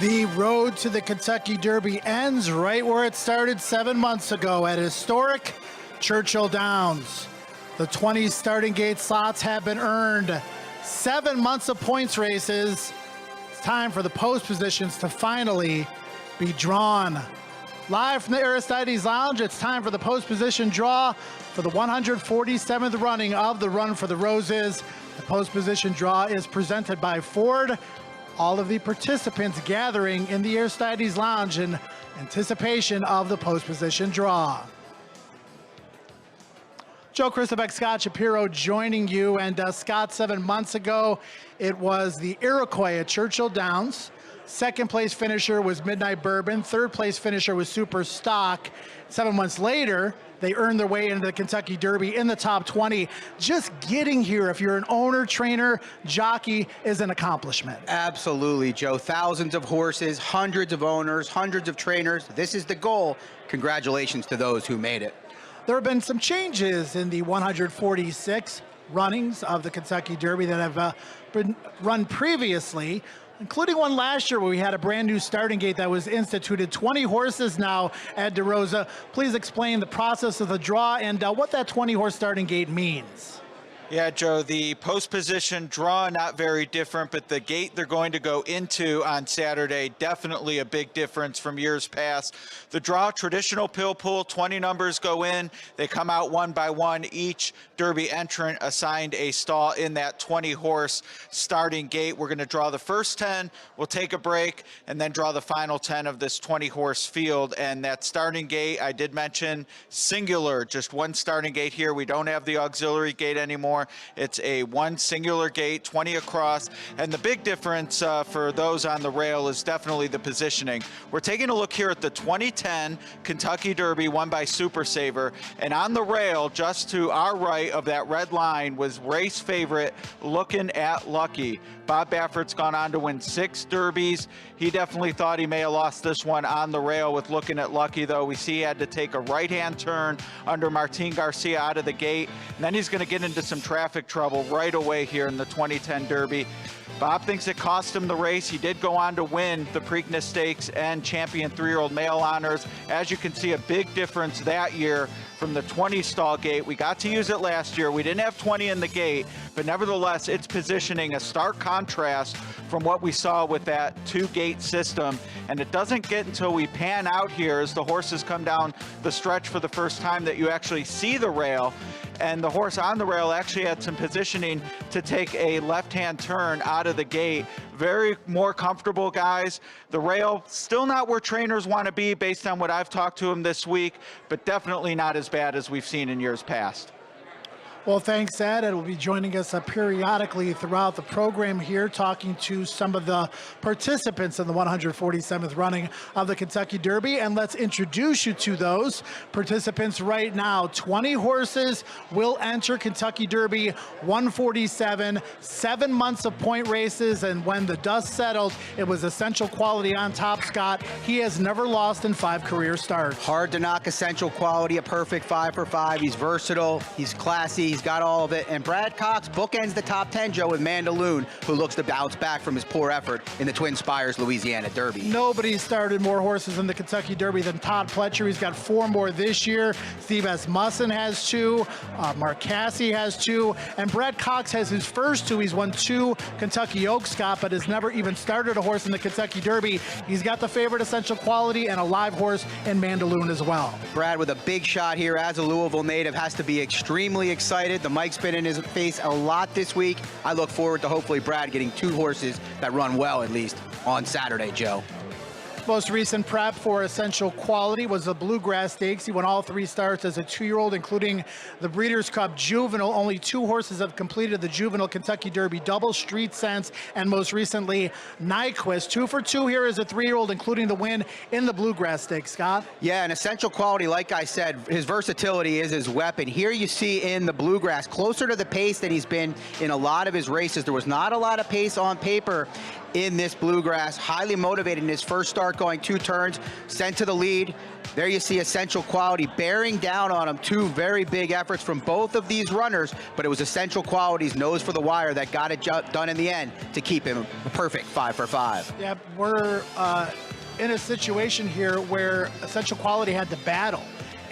The road to the Kentucky Derby ends right where it started 7 months ago at historic Churchill Downs. The 20 starting gate slots have been earned. 7 months of points races. It's time for the post positions to finally be drawn. Live from the Aristides Lounge, it's time for the post position draw for the 147th running of the Run for the Roses. The post position draw is presented by Ford. All of the participants gathering in the Aristides Lounge in anticipation of the post position draw. Joe Christobeck, Scott Shapiro joining you. And Scott, 7 months ago, it was the Iroquois at Churchill Downs. Second place finisher was Midnight Bourbon. Third place finisher was Super Stock. 7 months later, they earned their way into the Kentucky Derby in the top 20. Just getting here, if you're an owner, trainer, jockey, is an accomplishment. Absolutely, Joe. Thousands of horses, hundreds of owners, hundreds of trainers. This is the goal. Congratulations to those who made it. There have been some changes in the 146 runnings of the Kentucky Derby that have been run previously, including one last year where we had a brand new starting gate that was instituted. 20 horses now at DeRosa. Please explain the process of the draw and what that 20-horse starting gate means. Yeah, Joe, the post position draw, not very different, but the gate they're going to go into on Saturday, definitely a big difference from years past. The draw, traditional pill pull, 20 numbers go in. They come out one by one. Each Derby entrant assigned a stall in that 20-horse starting gate. We're going to draw the first 10. We'll take a break and then draw the final 10 of this 20-horse field. And that starting gate, I did mention, singular, just one starting gate here. We don't have the auxiliary gate anymore. It's a one singular gate, 20 across, and the big difference for those on the rail is definitely the positioning. We're taking a look here at the 2010 Kentucky Derby won by Super Saver, and on the rail just to our right of that red line was race favorite Looking at Lucky. Bob Baffert's gone on to win 6 derbies. He definitely thought he may have lost this one on the rail with Looking at Lucky, though. We see he had to take a right-hand turn under Martin Garcia out of the gate, and then he's going to get into some traffic trouble right away here in the 2010 Derby. Bob thinks it cost him the race. He did go on to win the Preakness Stakes and Champion 3-year-old male honors. As you can see, a big difference that year from the 20 stall gate. We got to use it last year. We didn't have 20 in the gate, but nevertheless, it's positioning a stark contrast from what we saw with that 2-gate system. And it doesn't get until we pan out here as the horses come down the stretch for the first time that you actually see the rail. And the horse on the rail actually had some positioning to take a left-hand turn out of the gate. Very more comfortable, guys. The rail, still not where trainers want to be based on what I've talked to him this week, but definitely not as bad as we've seen in years past. Well, thanks, Ed. Ed will be joining us periodically throughout the program here, talking to some of the participants in the 147th running of the Kentucky Derby. And let's introduce you to those participants right now. 20 horses will enter Kentucky Derby 147, 7 months of point races. And when the dust settled, it was Essential Quality on top, Scott. He has never lost in 5 career starts. Hard to knock Essential Quality, a perfect 5 for 5. He's versatile, he's classy, he's got all of it. And Brad Cox bookends the top 10, Joe, with Mandaloon, who looks to bounce back from his poor effort in the Twin Spires Louisiana Derby. Nobody started more horses in the Kentucky Derby than Todd Pletcher. He's got 4 more this year. Steve Asmussen has 2. Mark Cassey has 2. And Brad Cox has his first 2. He's won 2 Kentucky Oaks, Scott, but has never even started a horse in the Kentucky Derby. He's got the favorite Essential Quality and a live horse in Mandaloon as well. Brad with a big shot here as a Louisville native has to be extremely excited. The mic's been in his face a lot this week. I look forward to hopefully Brad getting 2 horses that run well, at least, on Saturday, Joe. Most recent prep for Essential Quality was the Bluegrass Stakes. He won all 3 starts as a 2-year-old, including the Breeders' Cup Juvenile. Only 2 horses have completed the Juvenile Kentucky Derby double, Street Sense, and most recently, Nyquist. 2 for 2 here as a 3-year-old, including the win in the Bluegrass Stakes, Scott. Yeah, and Essential Quality, like I said, his versatility is his weapon. Here you see in the Bluegrass, closer to the pace than he's been in a lot of his races. There was not a lot of pace on paper in this Bluegrass. Highly motivated in his first start, going 2 turns, sent to the lead. There you see Essential Quality bearing down on him. Two very big efforts from both of these runners, but it was Essential Quality's nose for the wire that got it done in the end to keep him a perfect 5 for 5. Yeah, we're in a situation here where Essential Quality had to battle,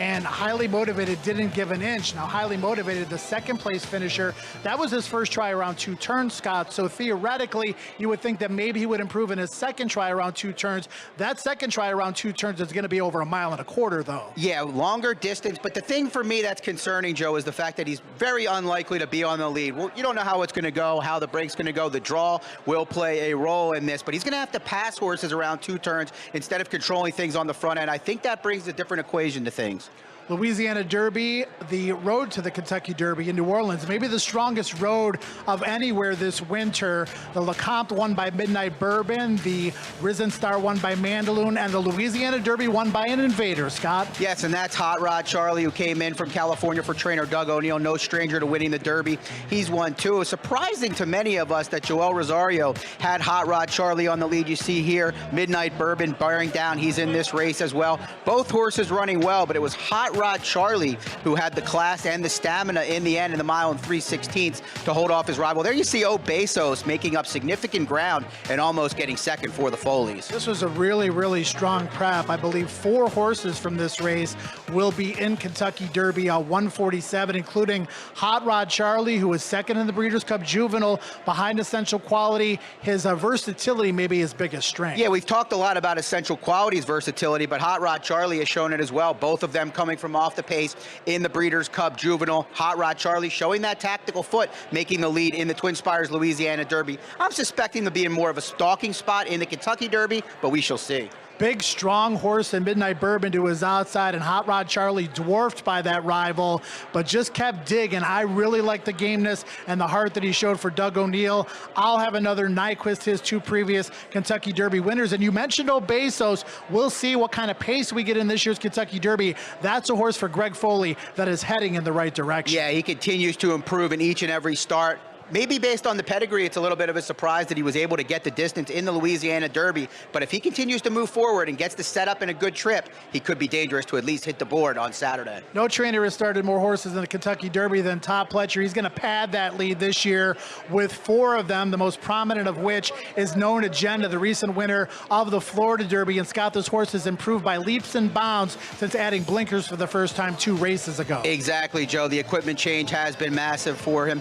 and Highly Motivated didn't give an inch. Now, Highly Motivated, the second place finisher, that was his first try around 2 turns, Scott. So theoretically, you would think that maybe he would improve in his second try around 2 turns. That second try around 2 turns is going to be over 1.25 miles, though. Yeah, longer distance. But the thing for me that's concerning, Joe, is the fact that he's very unlikely to be on the lead. Well, you don't know how it's going to go, how the break's going to go. The draw will play a role in this, but he's going to have to pass horses around 2 turns instead of controlling things on the front end. I think that brings a different equation to things. Louisiana Derby, the road to the Kentucky Derby in New Orleans, maybe the strongest road of anywhere this winter. The LeCompte won by Midnight Bourbon, the Risen Star won by Mandaloun, and the Louisiana Derby won by an Invader, Scott. Yes, and that's Hot Rod Charlie, who came in from California for trainer Doug O'Neill, no stranger to winning the Derby. He's won too. It's surprising to many of us that Joelle Rosario had Hot Rod Charlie on the lead. You see here, Midnight Bourbon bearing down. He's in this race as well. Both horses running well, but it was Hot Rod Charlie who had the class and the stamina in the end in the mile and 3/16 to hold off his rival. There you see Obesos making up significant ground and almost getting second for the Foleys. This was a really, really strong prep. I believe 4 horses from this race will be in Kentucky Derby 147, including Hot Rod Charlie, who was second in the Breeders' Cup Juvenile behind Essential Quality. His versatility may be his biggest strength. Yeah, we've talked a lot about Essential Quality's versatility, but Hot Rod Charlie has shown it as well. Both of them coming from off the pace in the Breeders' Cup Juvenile. Hot Rod Charlie showing that tactical foot, making the lead in the Twin Spires Louisiana Derby. I'm suspecting to be in more of a stalking spot in the Kentucky Derby, but we shall see. Big, strong horse in Midnight Bourbon to his outside, and Hot Rod Charlie dwarfed by that rival, but just kept digging. I really like the gameness and the heart that he showed for Doug O'Neill. I'll have another Nyquist, his 2 previous Kentucky Derby winners. And you mentioned Obesos. We'll see what kind of pace we get in this year's Kentucky Derby. That's a horse for Greg Foley that is heading in the right direction. Yeah, he continues to improve in each and every start. Maybe based on the pedigree, it's a little bit of a surprise that he was able to get the distance in the Louisiana Derby. But if he continues to move forward and gets the setup in a good trip, he could be dangerous to at least hit the board on Saturday. No trainer has started more horses in the Kentucky Derby than Todd Pletcher. He's going to pad that lead this year with 4 of them, the most prominent of which is Known Agenda, the recent winner of the Florida Derby. And Scott, this horse has improved by leaps and bounds since adding blinkers for the first time 2 races ago. Exactly, Joe. The equipment change has been massive for him.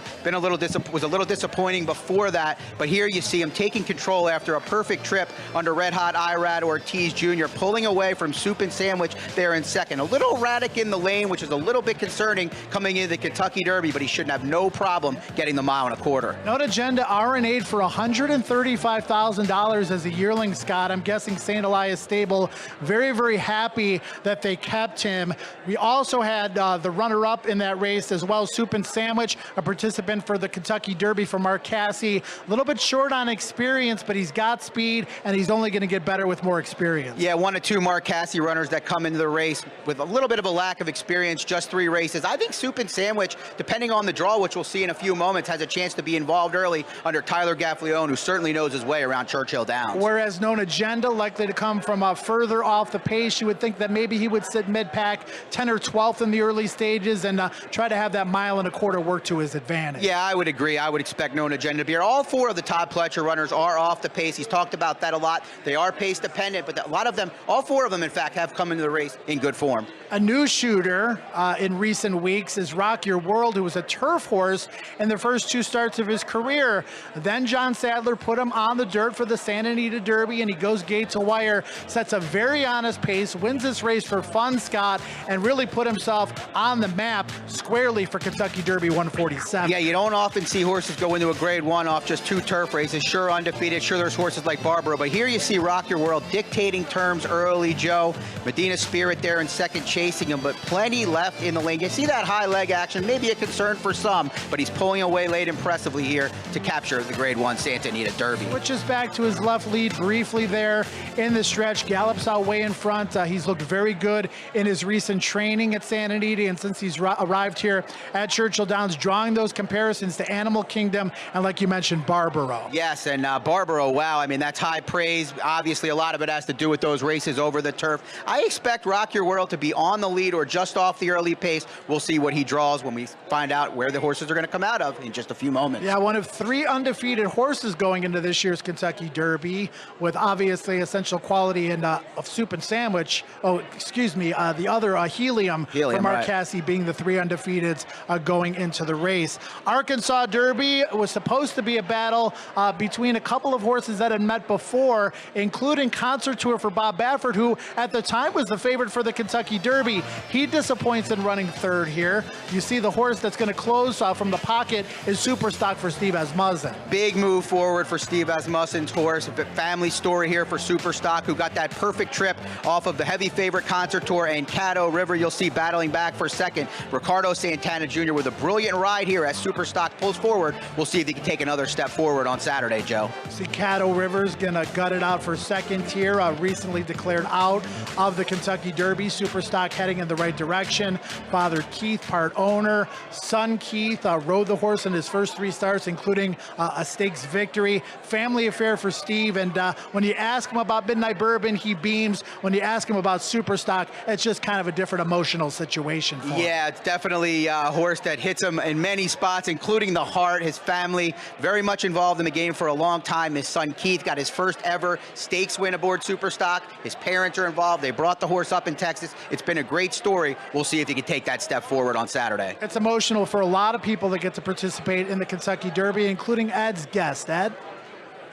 Was a little disappointing before that, but here you see him taking control after a perfect trip under Red Hot Irad Ortiz Jr., pulling away from Soup and Sandwich there in second. A little erratic in the lane, which is a little bit concerning coming into the Kentucky Derby, but he should have no problem getting the 1.25 miles. Known Agenda RNA'd for $135,000 as a yearling, Scott. I'm guessing St. Elias Stable very, very happy that they kept him. We also had the runner-up in that race as well, Soup and Sandwich, a participant for the Kentucky Derby for Mark Casse. A little bit short on experience, but he's got speed, and he's only going to get better with more experience. Yeah, 1 or 2 Mark Casse runners that come into the race with a little bit of a lack of experience, just 3 races. I think Soup and Sandwich, depending on the draw, which we'll see in a few moments, has a chance to be involved early under Tyler Gaffleone, who certainly knows his way around Churchill Downs. Whereas Known Agenda, likely to come from further off the pace, you would think that maybe he would sit mid-pack, 10 or 12th in the early stages, and try to have that 1.25 miles work to his advantage. Yeah, I would agree. I would expect Known Agenda to be here. All 4 of the Todd Pletcher runners are off the pace. He's talked about that a lot. They are pace dependent, but a lot of them, all 4 of them, in fact, have come into the race in good form. A new shooter in recent weeks is Rock Your World, who was a turf horse in the first 2 starts of his career. Then John Sadler put him on the dirt for the Santa Anita Derby, and he goes gate to wire, sets a very honest pace, wins this race for fun, Scott, and really put himself on the map squarely for Kentucky Derby 147. Yeah, you don't often see horses go into a grade 1 off just 2 turf races. Sure, undefeated. Sure, there's horses like Barbaro, but here you see Rock Your World dictating terms early, Joe. Medina Spirit there in second chasing him, but plenty left in the lane. You see that high leg action, maybe a concern for some, but he's pulling away late impressively here to capture the grade 1 Santa Anita Derby. Switches back to his left lead briefly there in the stretch, gallops out way in front. He's looked very good in his recent training at Santa Anita, and since he's arrived here at Churchill Downs, drawing those comparisons to Animal Animal Kingdom, and like you mentioned, Barbaro. Yes, and Barbaro, wow, I mean, that's high praise. Obviously, a lot of it has to do with those races over the turf. I expect Rock Your World to be on the lead or just off the early pace. We'll see what he draws when we find out where the horses are going to come out of in just a few moments. Yeah, one of 3 undefeated horses going into this year's Kentucky Derby, with obviously Essential Quality and of Soup and Sandwich. Oh, excuse me, the other Helium from Mark right. Cassie being the 3 undefeateds going into the race. Arkansas Derby was supposed to be a battle between a couple of horses that had met before, including Concert Tour for Bob Baffert, who at the time was the favorite for the Kentucky Derby. He disappoints in running 3rd here. You see the horse that's going to close from the pocket is Superstock for Steve Asmussen. Big move forward for Steve Asmussen's horse. A family story here for Superstock, who got that perfect trip off of the heavy favorite Concert Tour and Caddo River. You'll see battling back for second. Ricardo Santana Jr. with a brilliant ride here as Superstock pulls forward. We'll see if he can take another step forward on Saturday, Joe. See Caddo River's gonna gut it out for second here. Recently declared out of the Kentucky Derby. Superstock heading in the right direction. Father Keith, part owner. Son Keith rode the horse in his first 3 starts, including a stakes victory. Family affair for Steve, and when you ask him about Midnight Bourbon, he beams. When you ask him about Superstock, it's just kind of a different emotional situation for him. Yeah, it's definitely a horse that hits him in many spots, including the heart. His family very much involved in the game for a long time. His son Keith got his first ever stakes win aboard Superstock. His parents are involved. They brought the horse up in Texas. It's been a great story. We'll see if he can take that step forward on Saturday. It's emotional for a lot of people that get to participate in the Kentucky Derby, including Ed's guest. Ed?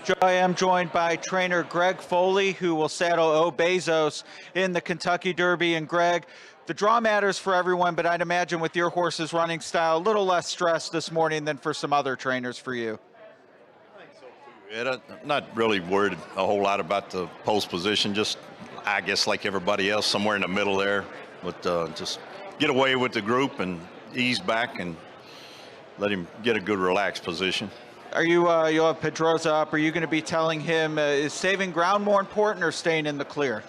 Joe, I am joined by trainer Greg Foley, who will saddle Obesos in the Kentucky Derby. And Greg, the draw matters for everyone, but I'd imagine with your horse's running style, a little less stress this morning than for some other trainers for you. Yeah, I'm not really worried a whole lot about the post position. Just, I guess, like everybody else, somewhere in the middle there. But just get away with the group and ease back and let him get a good relaxed position. Are you, you'll have Pedroza up. Are you going to be telling him, is saving ground more important or staying in the clear?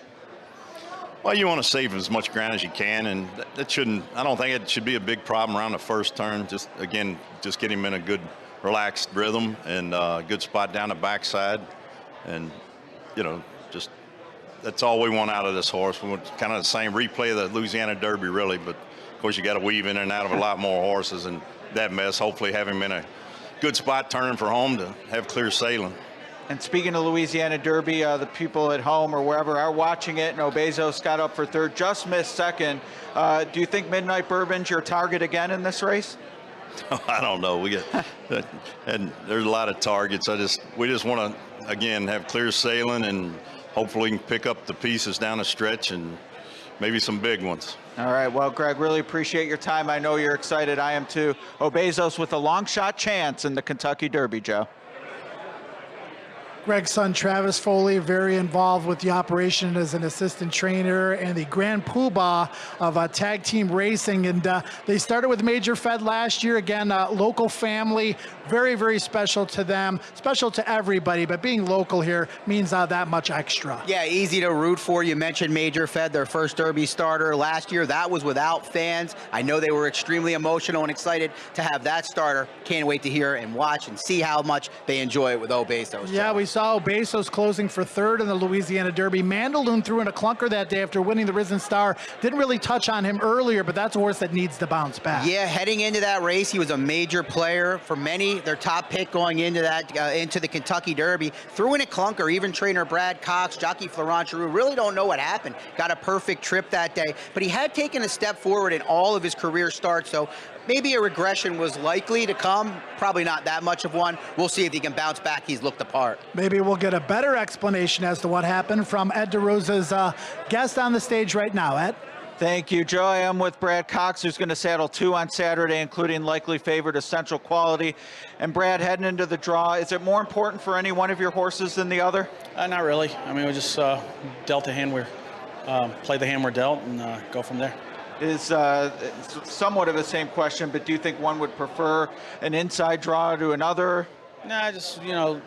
Well, you want to save as much ground as you can, and that shouldn't, I don't think it should be a big problem around the first turn. Just, again, just get him in a good, relaxed rhythm and a good spot down the backside. And, you know, just, that's all we want out of this horse. We want kind of the same replay of the Louisiana Derby, really, but of course you got to weave in and out of a lot more horses, and that mess, hopefully have him in a good spot turning for home to have clear sailing. And speaking of Louisiana Derby, the people at home or wherever are watching it, and Obesos got up for 3rd, just missed 2nd. Do you think Midnight Bourbon's your target again in this race? I don't know. We get, and there's a lot of targets. We just want to, again, have clear sailing, and hopefully we can pick up the pieces down the stretch and maybe some big ones. All right, well, Greg, really appreciate your time. I know you're excited. I am too. Obesos with a long shot chance in the Kentucky Derby, Joe. Greg's son, Travis Foley, very involved with the operation as an assistant trainer and the grand poobah of tag team racing. And they started with Major Fed last year. Again, local family, very, very special to them, special to everybody. But being local here means that much extra. Yeah, easy to root for. You mentioned Major Fed, their first Derby starter last year. That was without fans. I know they were extremely emotional and excited to have that starter. Can't wait to hear and watch and see how much they enjoy it with Obesos. Yeah, we saw Obesos closing for 3rd in the Louisiana Derby. Mandaloon threw in a clunker that day after winning the Risen Star. Didn't really touch on him earlier, but that's a horse that needs to bounce back. Yeah, heading into that race, he was a major player for many. Their top pick going into that into the Kentucky Derby. Threw in a clunker. Even trainer Brad Cox, jockey Florent Giroux, really don't know what happened. Got a perfect trip that day, but he had taken a step forward in all of his career starts. So maybe a regression was likely to come. Probably not that much of one. We'll see if he can bounce back. He's looked the part. Maybe we'll get a better explanation as to what happened from Ed DeRosa's guest on the stage right now. Ed? Thank you, Joe. I am with Brad Cox, who's going to saddle 2 on Saturday, including likely favorite Essential Quality. And Brad, heading into the draw, is it more important for any one of your horses than the other? Not really. I mean, we just dealt the hand play the hand we're dealt and go from there. Is somewhat of the same question, but do you think one would prefer an inside draw to another? Nah, just, you know,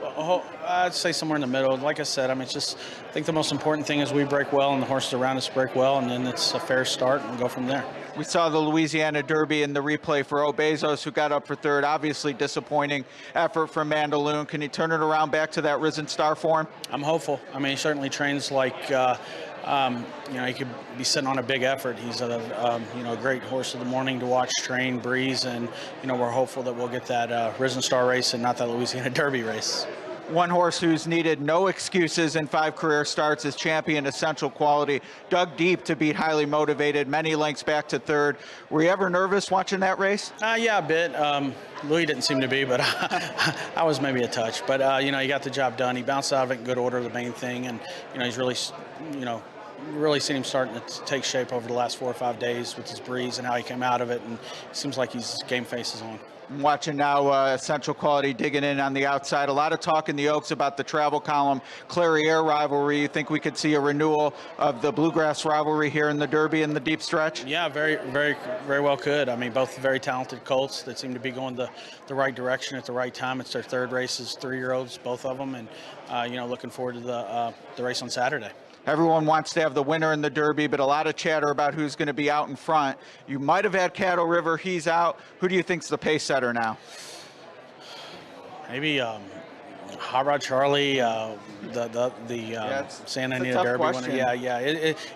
I'd say somewhere in the middle. Like I said, I mean, it's just, I think the most important thing is we break well and the horses around us break well, and then it's a fair start and go from there. We saw the Louisiana Derby in the replay for Obesos, who got up for third. Obviously disappointing effort from Mandaloun. Can he turn it around back to that Risen Star form? I'm hopeful. I mean, he certainly trains like, he could be sitting on a big effort. He's a great horse of the morning to watch train, breeze, and, we're hopeful that we'll get that Risen Star race and not that Louisiana Derby race. One horse who's needed no excuses in 5 career starts is champion Essential Quality. Dug deep to beat Highly Motivated, many lengths back to third. Were you ever nervous watching that race? Yeah, a bit. Louis didn't seem to be, but I was maybe a touch. But, he got the job done. He bounced out of it in good order, the main thing. And, he's really, really seen him starting to take shape over the last 4 or 5 days with his breeze and how he came out of it. And it seems like his game face is on. I'm watching now Essential Quality digging in on the outside. A lot of talk in the Oaks about the travel column, Clariere rivalry. You think we could see a renewal of the Bluegrass rivalry here in the Derby in the deep stretch? Yeah, very, very, very well could. I mean, both very talented colts that seem to be going the right direction at the right time. It's their third race as 3-year-olds, both of them, and looking forward to the race on Saturday. Everyone wants to have the winner in the Derby, but a lot of chatter about who's going to be out in front. You might have had Cattle River. He's out. Who do you think's the pace setter now? Maybe Hot Rod Charlie, the Santa Anita Derby question. winner. Yeah.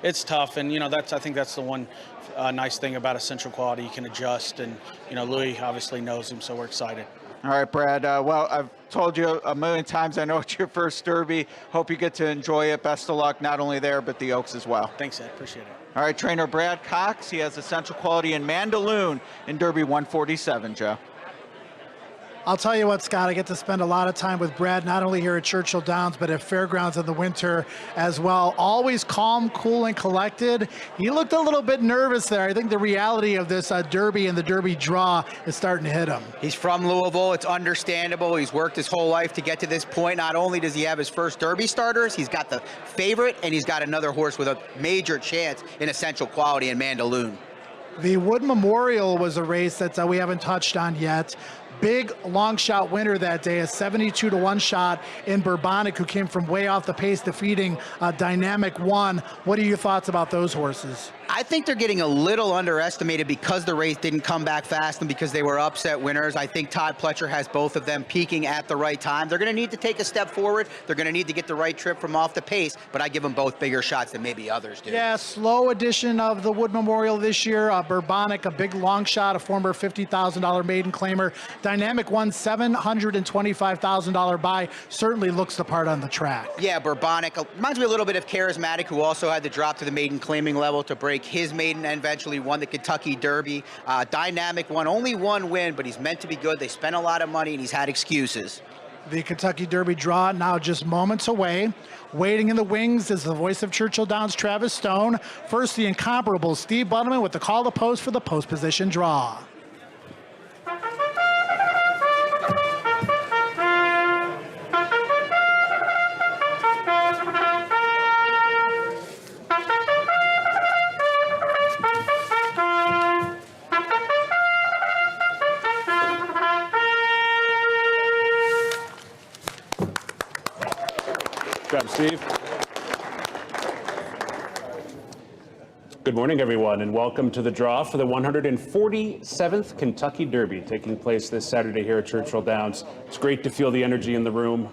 It's tough, and I think that's the one nice thing about Essential Quality. You can adjust, and Louis obviously knows him, so we're excited. All right, Brad. Well, I've told you a million times, I know it's your first Derby. Hope you get to enjoy it. Best of luck, not only there, but the Oaks as well. Thanks, Ed. Appreciate it. All right, trainer Brad Cox. He has Essential Quality in Mandaloun in Derby 147, Joe. I'll tell you what, Scott, I get to spend a lot of time with Brad, not only here at Churchill Downs, but at Fairgrounds in the winter as well. Always calm, cool, and collected. He looked a little bit nervous there. I think the reality of this Derby and the Derby draw is starting to hit him. He's from Louisville. It's understandable. He's worked his whole life to get to this point. Not only does he have his first Derby starters, he's got the favorite, and he's got another horse with a major chance in Essential Quality in Mandaloun. The Wood Memorial was a race that we haven't touched on yet. Big long shot winner that day, a 72-1 shot in Bourbonic, who came from way off the pace, defeating Dynamic One. What are your thoughts about those horses? I think they're getting a little underestimated because the race didn't come back fast and because they were upset winners. I think Todd Pletcher has both of them peaking at the right time. They're going to need to take a step forward. They're going to need to get the right trip from off the pace, but I give them both bigger shots than maybe others do. Yeah, slow edition of the Wood Memorial this year. Bourbonic, a big long shot, a former $50,000 maiden claimer. Dynamic One, $725,000 buy. Certainly looks the part on the track. Yeah, Bourbonic reminds me a little bit of Charismatic, who also had to drop to the maiden claiming level to break his maiden and eventually won the Kentucky Derby. Dynamic One, only one win, but he's meant to be good. They spent a lot of money and he's had excuses. The Kentucky Derby draw now just moments away. Waiting in the wings is the voice of Churchill Downs, Travis Stone. First, the incomparable Steve Buttleman with the call to post for the post position draw. Good job, Steve. Good morning, everyone, and welcome to the draw for the 147th Kentucky Derby, taking place this Saturday here at Churchill Downs. It's great to feel the energy in the room,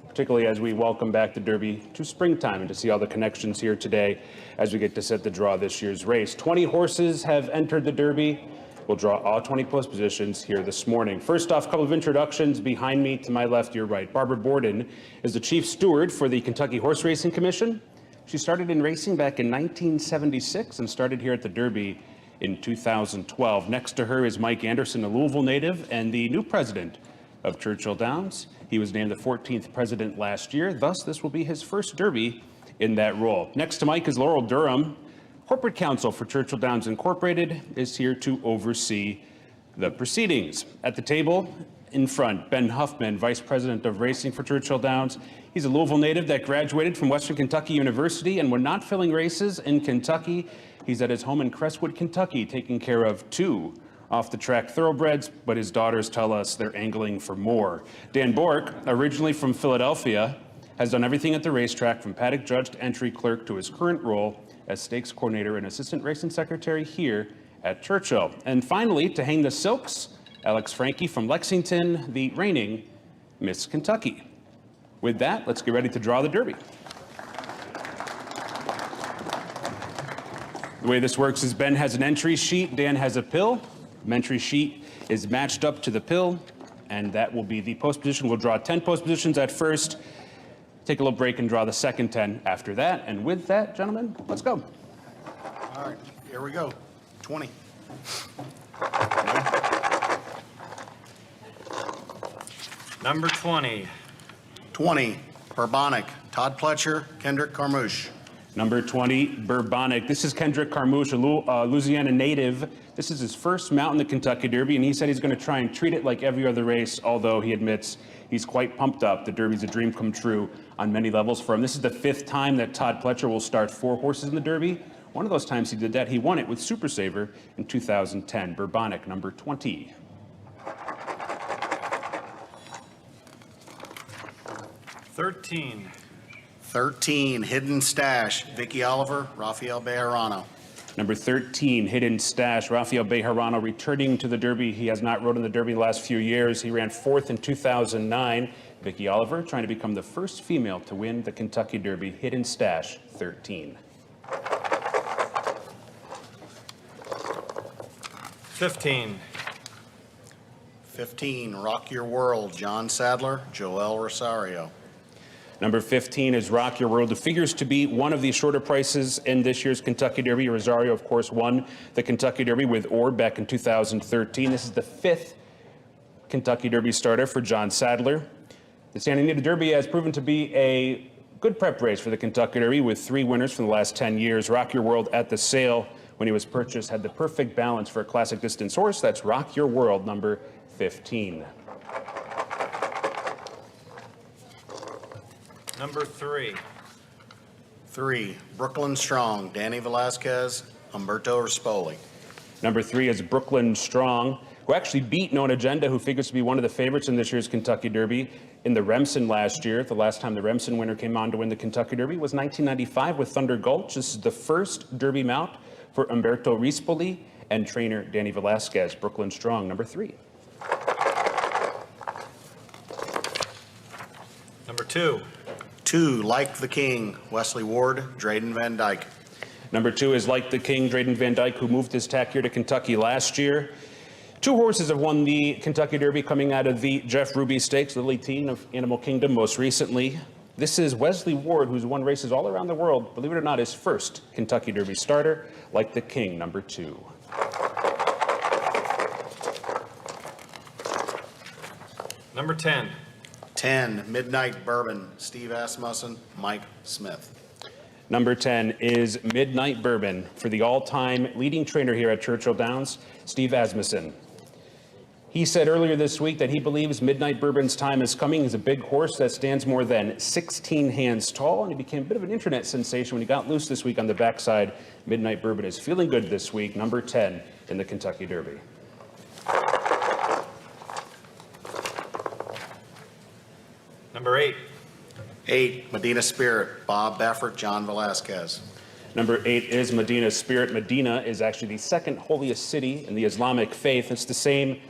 particularly as we welcome back the Derby to springtime and to see all the connections here today as we get to set the draw this year's race. 20 horses have entered the Derby. We'll draw all 20 post positions here this morning. First off, a couple of introductions. Behind me, to my left, your right. Barbara Borden is the chief steward for the Kentucky Horse Racing Commission. She started in racing back in 1976 and started here at the Derby in 2012. Next to her is Mike Anderson, a Louisville native and the new president of Churchill Downs. He was named the 14th president last year. Thus, this will be his first Derby in that role. Next to Mike is Laurel Durham. Corporate counsel for Churchill Downs Incorporated, is here to oversee the proceedings. At the table in front, Ben Huffman, vice president of racing for Churchill Downs. He's a Louisville native that graduated from Western Kentucky University, and when not filling races in Kentucky, he's at his home in Crestwood, Kentucky, taking care of 2 off-the-track thoroughbreds, but his daughters tell us they're angling for more. Dan Bork, originally from Philadelphia, has done everything at the racetrack, from paddock judge to entry clerk to his current role as stakes coordinator and assistant racing secretary here at Churchill. And finally, to hang the silks, Alex Frankie from Lexington, the reigning Miss Kentucky. With that, let's get ready to draw the Derby. The way this works is Ben has an entry sheet, Dan has a pill. The entry sheet is matched up to the pill, and that will be the post position. We'll draw 10 post positions at first, take a little break and draw the second 10 after that. And with that, gentlemen, let's go. All right, here we go. 20. Number 20. 20, Bourbonic, Todd Pletcher, Kendrick Carmouche. Number 20, Bourbonic. This is Kendrick Carmouche, a Louisiana native. This is his first mount in the Kentucky Derby, and he said he's going to try and treat it like every other race, although he admits he's quite pumped up. The Derby's a dream come true on many levels for him. This is the 5th time that Todd Pletcher will start 4 horses in the Derby. One of those times he did that, he won it with Super Saver in 2010. Bourbonic, number 20. $13. 13, Hidden Stash, Vicky Oliver, Rafael Bejarano. Number 13, Hidden Stash, Rafael Bejarano returning to the Derby. He has not rode in the Derby the last few years. He ran 4th in 2009. Vicky Oliver trying to become the first female to win the Kentucky Derby. Hidden Stash, 13. 15. 15, Rock Your World, John Sadler, Joelle Rosario. Number 15 is Rock Your World. It figures to be one of the shorter prices in this year's Kentucky Derby. Rosario, of course, won the Kentucky Derby with Orb back in 2013. This is the 5th Kentucky Derby starter for John Sadler. The Santa Anita Derby has proven to be a good prep race for the Kentucky Derby with 3 winners from the last 10 years. Rock Your World at the sale when he was purchased had the perfect balance for a classic distance horse. That's Rock Your World, number 15. Number 3. 3, Brooklyn Strong, Danny Velasquez, Humberto Rispoli. Number 3 is Brooklyn Strong, who actually beat Known Agenda, who figures to be one of the favorites in this year's Kentucky Derby in the Remsen last year. The last time the Remsen winner came on to win the Kentucky Derby was 1995 with Thunder Gulch. This is the first Derby mount for Humberto Rispoli and trainer Danny Velasquez. Brooklyn Strong, number 3. Number 2. 2, Like the King, Wesley Ward, Drayden Van Dyke. Number 2 is Like the King, Drayden Van Dyke, who moved his tack here to Kentucky last year. 2 horses have won the Kentucky Derby coming out of the Jeff Ruby Stakes, Lily Teen of Animal Kingdom most recently. This is Wesley Ward, who's won races all around the world, believe it or not, his first Kentucky Derby starter, Like the King, number 2. Number 10. 10, Midnight Bourbon, Steve Asmussen, Mike Smith. Number 10 is Midnight Bourbon for the all-time leading trainer here at Churchill Downs, Steve Asmussen. He said earlier this week that he believes Midnight Bourbon's time is coming. He's a big horse that stands more than 16 hands tall, and he became a bit of an internet sensation when he got loose this week on the backside. Midnight Bourbon is feeling good this week, number 10 in the Kentucky Derby. Number 8. 8, Medina Spirit, Bob Baffert, John Velasquez. Number 8 is Medina Spirit. Medina is actually the second holiest city in the Islamic faith. It's the same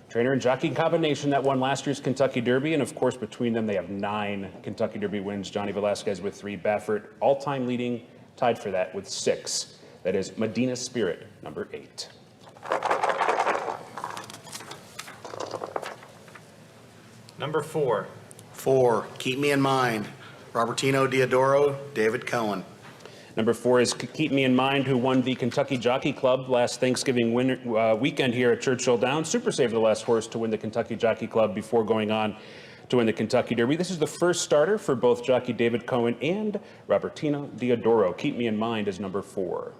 trainer and jockey combination that won last year's Kentucky Derby, and of course between them they have 9 Kentucky Derby wins. Johnny Velasquez with 3, Baffert all-time leading, tied for that with 6. That is Medina Spirit, number 8. Number 4. 4, Keep Me in Mind, Robertino Diodoro, David Cohen. Number 4 is Keep Me in Mind, who won the Kentucky Jockey Club last Thanksgiving weekend here at Churchill Downs. Super Save the last horse to win the Kentucky Jockey Club before going on to win the Kentucky Derby. This is the first starter for both jockey David Cohen and Robertino Diodoro. Keep Me in Mind is number 4.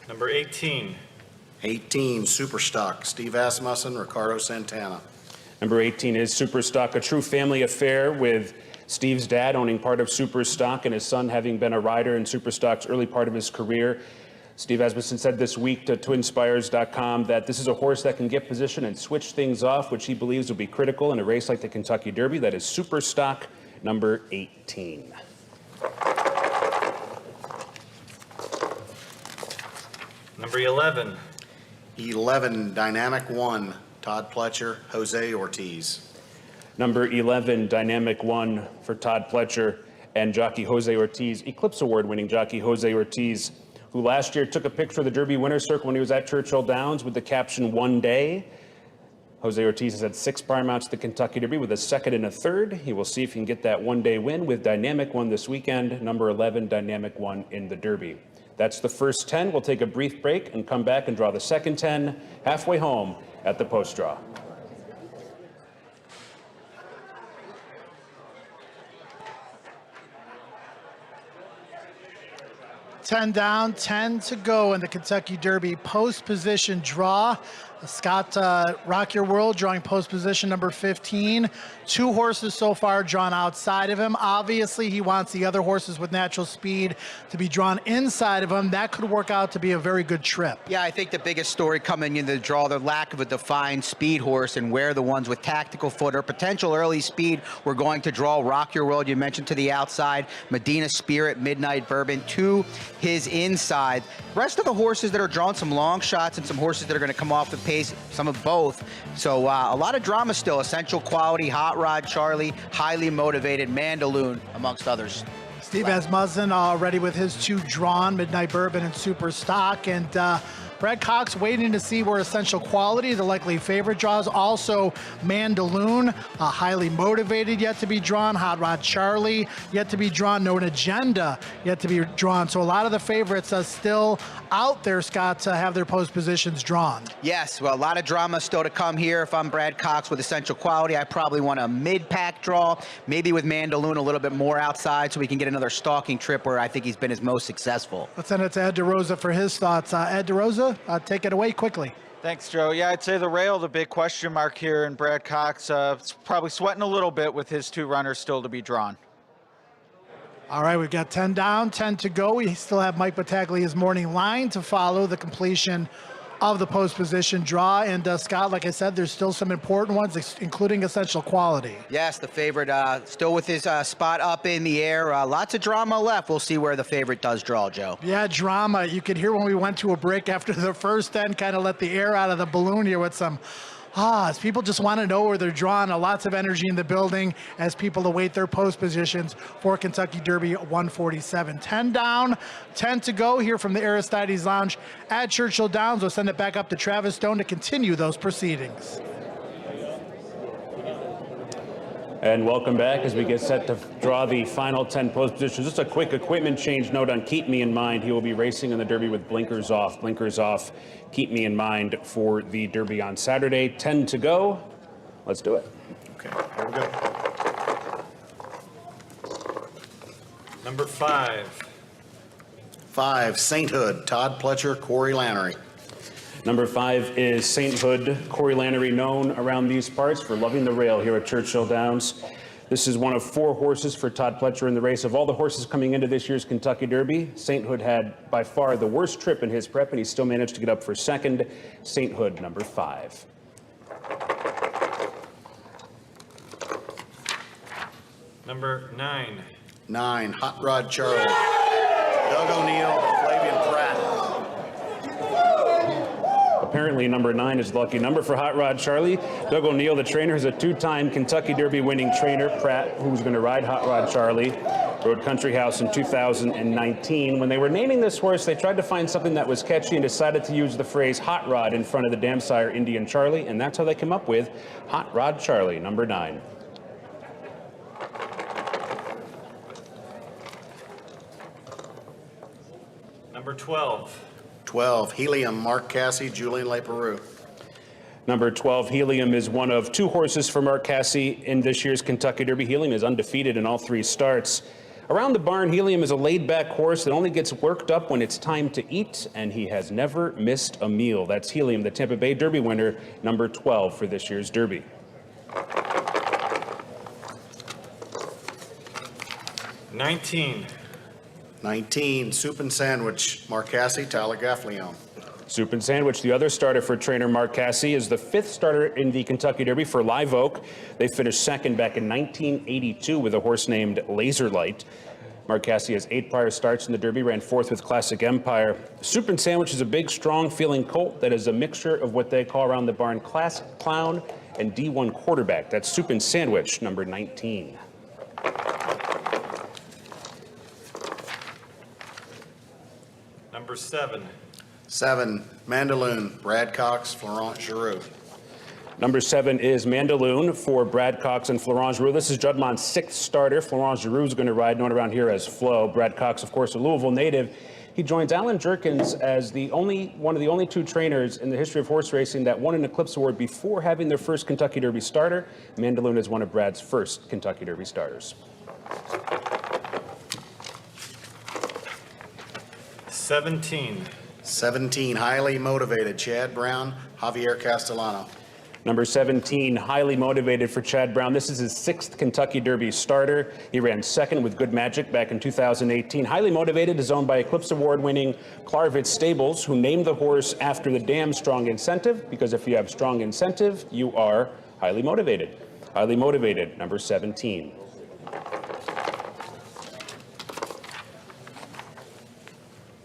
Number 18. 18, Superstock, Steve Asmussen, Ricardo Santana. Number 18 is Superstock, a true family affair with Steve's dad owning part of Superstock and his son having been a rider in Superstock's early part of his career. Steve Asmussen said this week to twinspires.com that this is a horse that can get position and switch things off, which he believes will be critical in a race like the Kentucky Derby. That is Superstock, number 18. Number 11. 11, Dynamic 1, Todd Pletcher, Jose Ortiz. Number 11, Dynamic 1 for Todd Pletcher and jockey Jose Ortiz, Eclipse Award-winning jockey Jose Ortiz, who last year took a picture of the Derby winner's circle when he was at Churchill Downs with the caption, "One Day." Jose Ortiz has had 6 barn mounts at the Kentucky Derby with a second and a third. He will see if he can get that one-day win with Dynamic 1 this weekend, number 11, Dynamic 1 in the Derby. That's the first 10. We'll take a brief break and come back and draw the second 10 halfway home at the post draw. Ten down, 10 to go in the Kentucky Derby post position draw. Scott, Rock Your World drawing post position number 15. 2 horses so far drawn outside of him. Obviously, he wants the other horses with natural speed to be drawn inside of him. That could work out to be a very good trip. Yeah, I think the biggest story coming into the draw, the lack of a defined speed horse and where the ones with tactical foot or potential early speed we're going to draw. Rock Your World, you mentioned to the outside. Medina Spirit, Midnight Bourbon to his inside. Rest of the horses that are drawn some long shots and some horses that are going to come off the pace, some of both. So a lot of drama still. Essential Quality, Hot Rod Charlie, Highly Motivated, Mandaloon, amongst others. Steve Asmussen already with his 2 drawn, Midnight Bourbon and Super Stock. And Brad Cox waiting to see where Essential Quality, the likely favorite, draws. Also Mandaloon, Highly Motivated, yet to be drawn. Hot Rod Charlie, yet to be drawn. No Agenda, yet to be drawn. So a lot of the favorites are still out there, Scott, to have their post positions drawn. Yes, well, a lot of drama still to come here. If I'm Brad Cox with Essential Quality, I probably want a mid-pack draw, maybe with Mandaloon a little bit more outside so we can get another stalking trip where I think he's been his most successful. Let's send it to Ed DeRosa for his thoughts. Ed DeRosa, take it away quickly. Thanks, Joe. Yeah, I'd say the rail, the big question mark here, and Brad Cox probably sweating a little bit with his 2 runners still to be drawn. All right, we've got 10 down, 10 to go. We still have Mike Battaglia's morning line to follow the completion of the post position draw. And Scott, like I said, there's still some important ones, including Essential Quality. Yes, the favorite still with his spot up in the air. Lots of drama left. We'll see where the favorite does draw, Joe. Yeah, drama. You could hear when we went to a break after the first 10, kind of let the air out of the balloon here with some as people just want to know where they're drawn. Lots of energy in the building as people await their post positions for Kentucky Derby 147. 10 down, 10 to go here from the Aristides Lounge at Churchill Downs. We'll send it back up to Travis Stone to continue those proceedings. And welcome back as we get set to draw the final 10 post positions. Just a quick equipment change note on Keep Me in Mind. He will be racing in the Derby with blinkers off. Blinkers off, Keep Me in Mind for the Derby on Saturday. 10 to go. Let's do it. Okay, here we go. Number 5. 5, Sainthood, Todd Pletcher, Corey Lannery. Number 5 is Sainthood, Corey Lannery, known around these parts for loving the rail here at Churchill Downs. This is one of 4 horses for Todd Pletcher in the race. Of all the horses coming into this year's Kentucky Derby, Sainthood had by far the worst trip in his prep, and he still managed to get up for second. Sainthood, number 5. Number 9. 9, Hot Rod Charlie, Doug O'Neill, Flavian Pratt. Apparently, number 9 is the lucky number for Hot Rod Charlie. Doug O'Neill, the trainer, is a 2-time Kentucky Derby winning trainer. Pratt, who's going to ride Hot Rod Charlie, rode Country House in 2019. When they were naming this horse, they tried to find something that was catchy and decided to use the phrase Hot Rod in front of the dam sire Indian Charlie, and that's how they came up with Hot Rod Charlie, number 9. Number 12. 12, Helium, Mark Casse, Julian Leperoux. Number 12, Helium, is one of 2 horses for Mark Casse in this year's Kentucky Derby. Helium is undefeated in all 3 starts. Around the barn, Helium is a laid-back horse that only gets worked up when it's time to eat, and he has never missed a meal. That's Helium, the Tampa Bay Derby winner, number 12 for this year's Derby. $19. 19, Soup and Sandwich, Mark Casse, Tyler Gaffleon. Soup and Sandwich, the other starter for trainer Mark Casse, is the 5th starter in the Kentucky Derby for Live Oak. They finished second back in 1982 with a horse named Laserlight. Mark Cassidy has 8 prior starts in the Derby, ran 4th with Classic Empire. Super Sandwich is a big, strong feeling colt that is a mixture of what they call around the barn Classic Clown and D1 quarterback. That's Super Sandwich, number 19. Number 7. 7, Mandaloon, Brad Cox, Florent Giroux. Number 7 is Mandaloon for Brad Cox and Florent Giroux. This is Judmon's 6th starter. Florent Giroux is going to ride, known around here as Flo. Brad Cox, of course, a Louisville native. He joins Alan Jerkins as one of the only 2 trainers in the history of horse racing that won an Eclipse Award before having their first Kentucky Derby starter. Mandaloon is one of Brad's first Kentucky Derby starters. 17. 17, highly motivated, Chad Brown, Javier Castellano. Number 17, highly motivated for Chad Brown. This is his 6th Kentucky Derby starter. He ran 2nd with Good Magic back in 2018. Highly motivated is owned by Eclipse Award-winning Clarvitz Stables, who named the horse after the dam Strong Incentive, because if you have strong incentive, you are highly motivated. Highly motivated, number 17.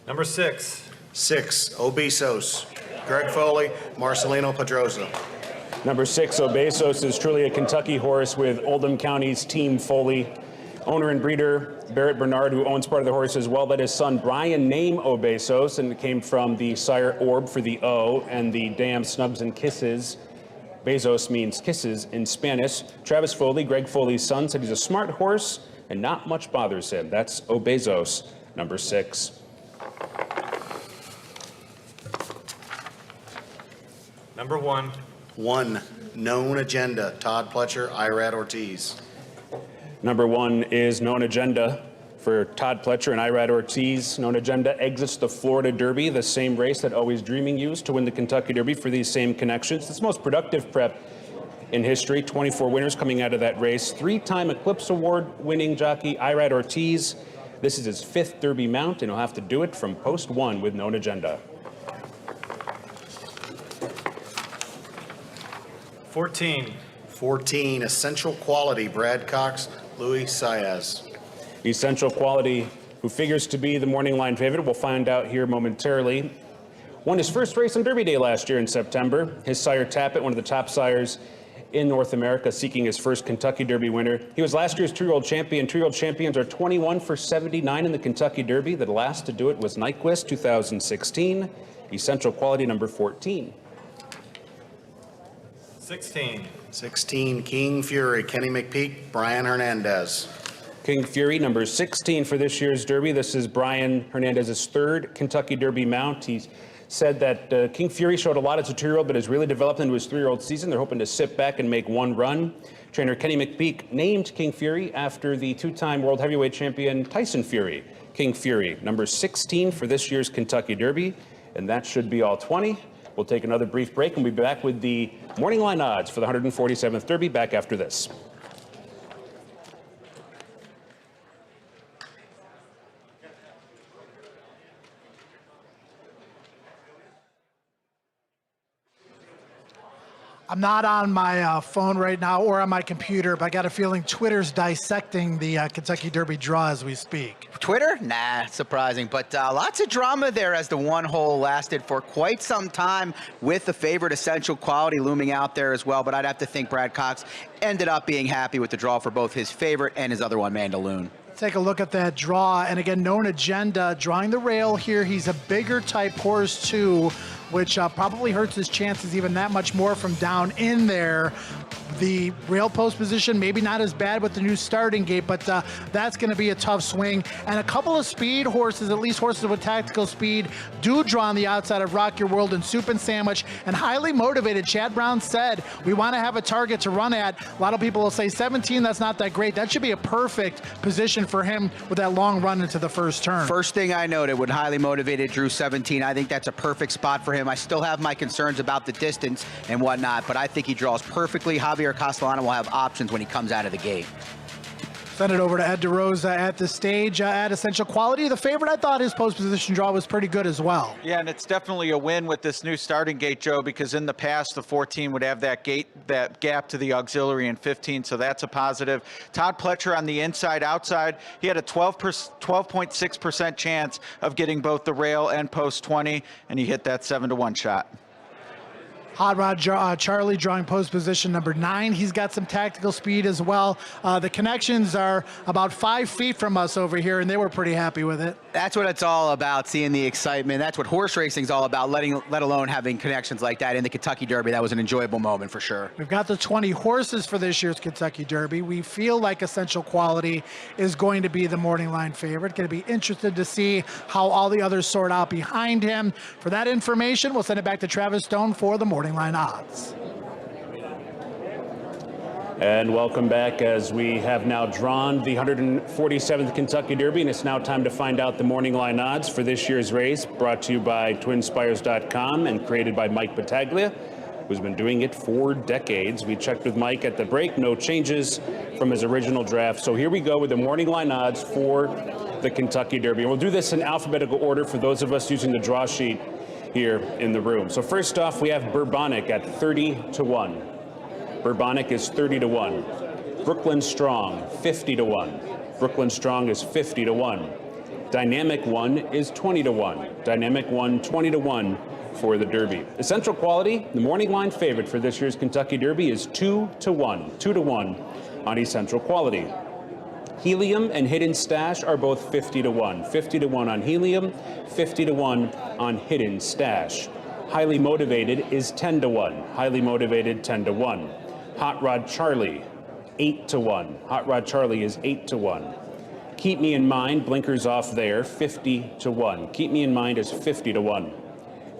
Number 6. 6, Obesos, Greg Foley, Marcelino Pedroza. Number 6, Obesos, is truly a Kentucky horse with Oldham County's Team Foley. Owner and breeder Barrett Bernard, who owns part of the horse as well, let his son Brian name Obesos, and it came from the sire Orb for the O and the dam Snugs and Kisses. Bezos means kisses in Spanish. Travis Foley, Greg Foley's son, said he's a smart horse and not much bothers him. That's Obesos, number 6. Number 1. 1, Known Agenda, Todd Pletcher, Irad Ortiz. Number 1 is Known Agenda for Todd Pletcher and Irad Ortiz. Known Agenda exits the Florida Derby, the same race that Always Dreaming used to win the Kentucky Derby for these same connections. It's the most productive prep in history. 24 winners coming out of that race. 3-time Eclipse Award winning jockey Irad Ortiz. This is his 5th Derby mount, and he'll have to do it from post 1 with Known Agenda. 14. 14, Essential Quality, Brad Cox, Louis Saez. Essential Quality, who figures to be the morning line favorite, we'll find out here momentarily. Won his first race on Derby Day last year in September. His sire Tappet, one of the top sires in North America, seeking his first Kentucky Derby winner. He was last year's 2-year-old champion. 2-year-old champions are 21 for 79 in the Kentucky Derby. The last to do it was Nyquist, 2016. Essential Quality, number 14. 16. 16, King Fury, Kenny McPeak, Brian Hernandez. King Fury, number 16 for this year's Derby. This is Brian Hernandez's 3rd Kentucky Derby mount. He said that King Fury showed a lot as a 2-year-old, but has really developed into his 3-year-old season. They're hoping to sit back and make one run. Trainer Kenny McPeak named King Fury after the 2-time world heavyweight champion Tyson Fury. King Fury, number 16 for this year's Kentucky Derby. And that should be all 20. We'll take another brief break and we'll be back with the morning line odds for the 147th Derby back after this. I'm not on my phone right now or on my computer, but I got a feeling Twitter's dissecting the Kentucky Derby draw as we speak. Twitter? Nah, surprising. But lots of drama there as the one hole lasted for quite some time with the favorite Essential Quality looming out there as well. But I'd have to think Brad Cox ended up being happy with the draw for both his favorite and his other one, Mandaloon. Take a look at that draw. And again, Known Agenda drawing the rail here. He's a bigger type horse too, which probably hurts his chances even that much more from down in there. The rail post position, maybe not as bad with the new starting gate, but that's going to be a tough swing. And a couple of speed horses, at least horses with tactical speed, do draw on the outside of Rock Your World and Soup and Sandwich. And highly motivated, Chad Brown said, we want to have a target to run at. A lot of people will say 17, that's not that great. That should be a perfect position for him with that long run into the first turn. First thing I noted when highly motivated drew 17, I think that's a perfect spot for him. I still have my concerns about the distance and whatnot, but I think he draws perfectly. Javier Castellano will have options when he comes out of the gate. Send it over to Ed DeRosa at the stage at Essential Quality. The favorite, I thought his post position draw was pretty good as well. Yeah, and it's definitely a win with this new starting gate, Joe, because in the past, the 14 would have that gap to the auxiliary in 15, so that's a positive. Todd Pletcher on the inside-outside, he had a 12.6% chance of getting both the rail and post 20, and he hit that 7-1 shot. Hot Rod Charlie drawing post position number 9. He's got some tactical speed as well. The connections are about 5 feet from us over here, and they were pretty happy with it. That's what it's all about, seeing the excitement. That's what horse racing's all about, let alone having connections like that in the Kentucky Derby. That was an enjoyable moment for sure. We've got the 20 horses for this year's Kentucky Derby. We feel like Essential Quality is going to be the morning line favorite. Going to be interested to see how all the others sort out behind him. For that information, we'll send it back to Travis Stone for the morning line odds. And welcome back as we have now drawn the 147th Kentucky Derby, and it's now time to find out the morning line odds for this year's race, brought to you by twinspires.com and created by Mike Battaglia, who's been doing it for decades. We checked with Mike at the break, no changes from his original draft. So here we go with the morning line odds for the Kentucky Derby. And we'll do this in alphabetical order for those of us using the draw sheet here in the room. So first off, we have Bourbonic at 30-1. Bourbonic is 30-1. Brooklyn Strong, 50-1. Brooklyn Strong is 50-1. Dynamic One is 20-1. Dynamic One, 20-1 for the Derby. Essential Quality, the morning line favorite for this year's Kentucky Derby, is 2-1. 2-1 on Essential Quality. Helium and Hidden Stash are both 50-1. 50-1 on Helium, 50-1 on Hidden Stash. Highly Motivated is 10-1. Highly Motivated, 10-1. Hot Rod Charlie, 8-1. Hot Rod Charlie is 8-1. Keep Me in Mind, blinkers off there, 50-1. Keep Me in Mind is 50-1.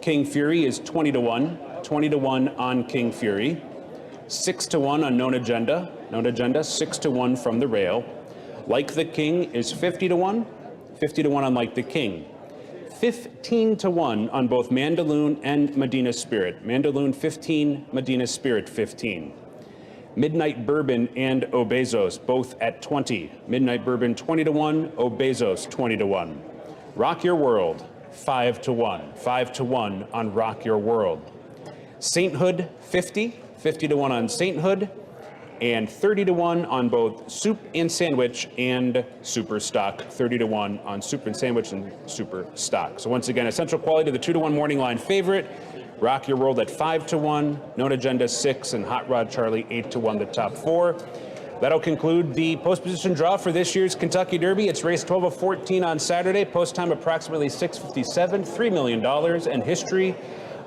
King Fury is 20-1. 20-1 on King Fury. 6-1 on Known Agenda. Known Agenda, 6-1 from the rail. Like the King is 50-1. 50-1 on Like the King. 15-1 on both Mandaloun and Medina Spirit. Mandaloun 15, Medina Spirit 15. Midnight Bourbon and Obesos, both at 20. Midnight Bourbon 20-1, Obesos 20-1. Rock Your World, 5-1. 5-1 on Rock Your World. Sainthood 50, 50-1 on Sainthood, and 30-1 on both Soup and Sandwich and Super Stock. 30-1 on Soup and Sandwich and Super Stock. So once again, Essential Quality, the 2-1 morning line favorite. Rock Your World at 5-1, Known Agenda 6, and Hot Rod Charlie 8-1, the top 4. That'll conclude the post position draw for this year's Kentucky Derby. It's race 12 of 14 on Saturday. Post time approximately 6:57, $3 million, and history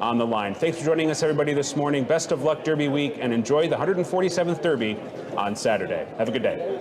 on the line. Thanks for joining us, everybody, this morning. Best of luck Derby week, and enjoy the 147th Derby on Saturday. Have a good day.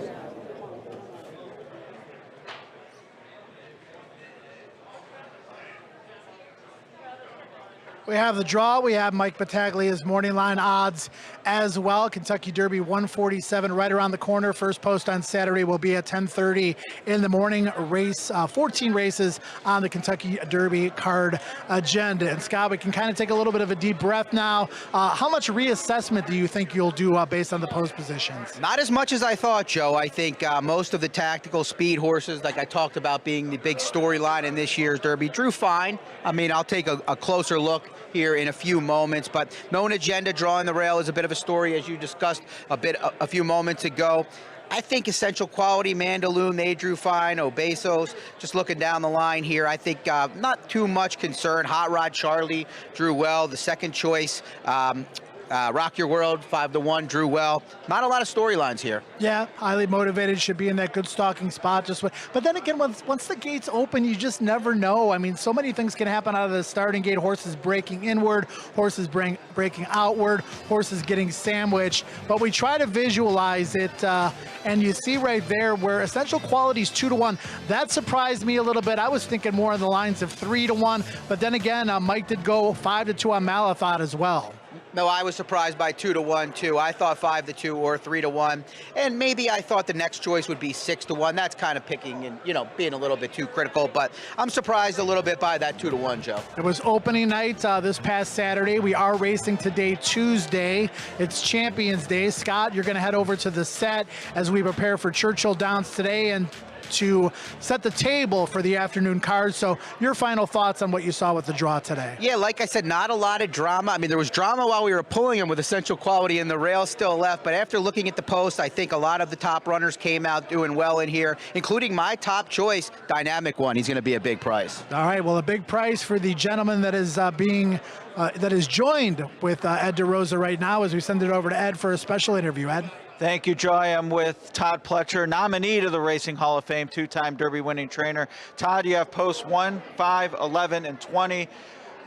We have the draw. We have Mike Battaglia's morning line odds as well. Kentucky Derby 147 right around the corner. First post on Saturday will be at 10:30 in the morning. Race 14 races on the Kentucky Derby card agenda. And Scott, we can kind of take a little bit of a deep breath now. How much reassessment do you think you'll do based on the post positions? Not as much as I thought, Joe. I think most of the tactical speed horses, like I talked about being the big storyline in this year's Derby, drew fine. I mean, I'll take a closer look here in a few moments, but Known Agenda drawing the rail is a bit of a story, as you discussed a few moments ago. I think Essential Quality, Mandaloun, they drew fine. Obesos, just looking down the line here, I think not too much concern. Hot Rod Charlie drew well. The second choice, Rock Your World, 5-1, drew well. Not a lot of storylines here. Yeah, Highly Motivated should be in that good stalking spot. But then again, once the gates open, you just never know. I mean, so many things can happen out of the starting gate. Horses breaking inward, horses breaking outward, horses getting sandwiched. But we try to visualize it, and you see right there where Essential Quality's 2-1. That surprised me a little bit. I was thinking more on the lines of 3-1. But then again, Mike did go 5-2 on Malathot as well. No, I was surprised by 2-1 too. I thought 5-2 or 3-1, and maybe I thought the next choice would be 6-1. That's kind of picking and being a little bit too critical, but I'm surprised a little bit by that 2-1, Joe. It was opening night this past Saturday. We are racing today, Tuesday. It's Champions Day. Scott, you're going to head over to the set as we prepare for Churchill Downs today and to set the table for the afternoon card. So your final thoughts on what you saw with the draw today? Yeah, like I said, not a lot of drama. I mean, there was drama while we were pulling them with Essential Quality and the rail still left, but after looking at the post, I think a lot of the top runners came out doing well in here, including my top choice, Dynamic One. He's going to be a big price. All right, well, a big price for the gentleman that is that is joined with Ed DeRosa right now as we send it over to Ed for a special interview. Ed? Thank you, Joy. I'm with Todd Pletcher, nominee to the Racing Hall of Fame, two-time Derby winning trainer. Todd, you have posts 1, 5, 11, and 20.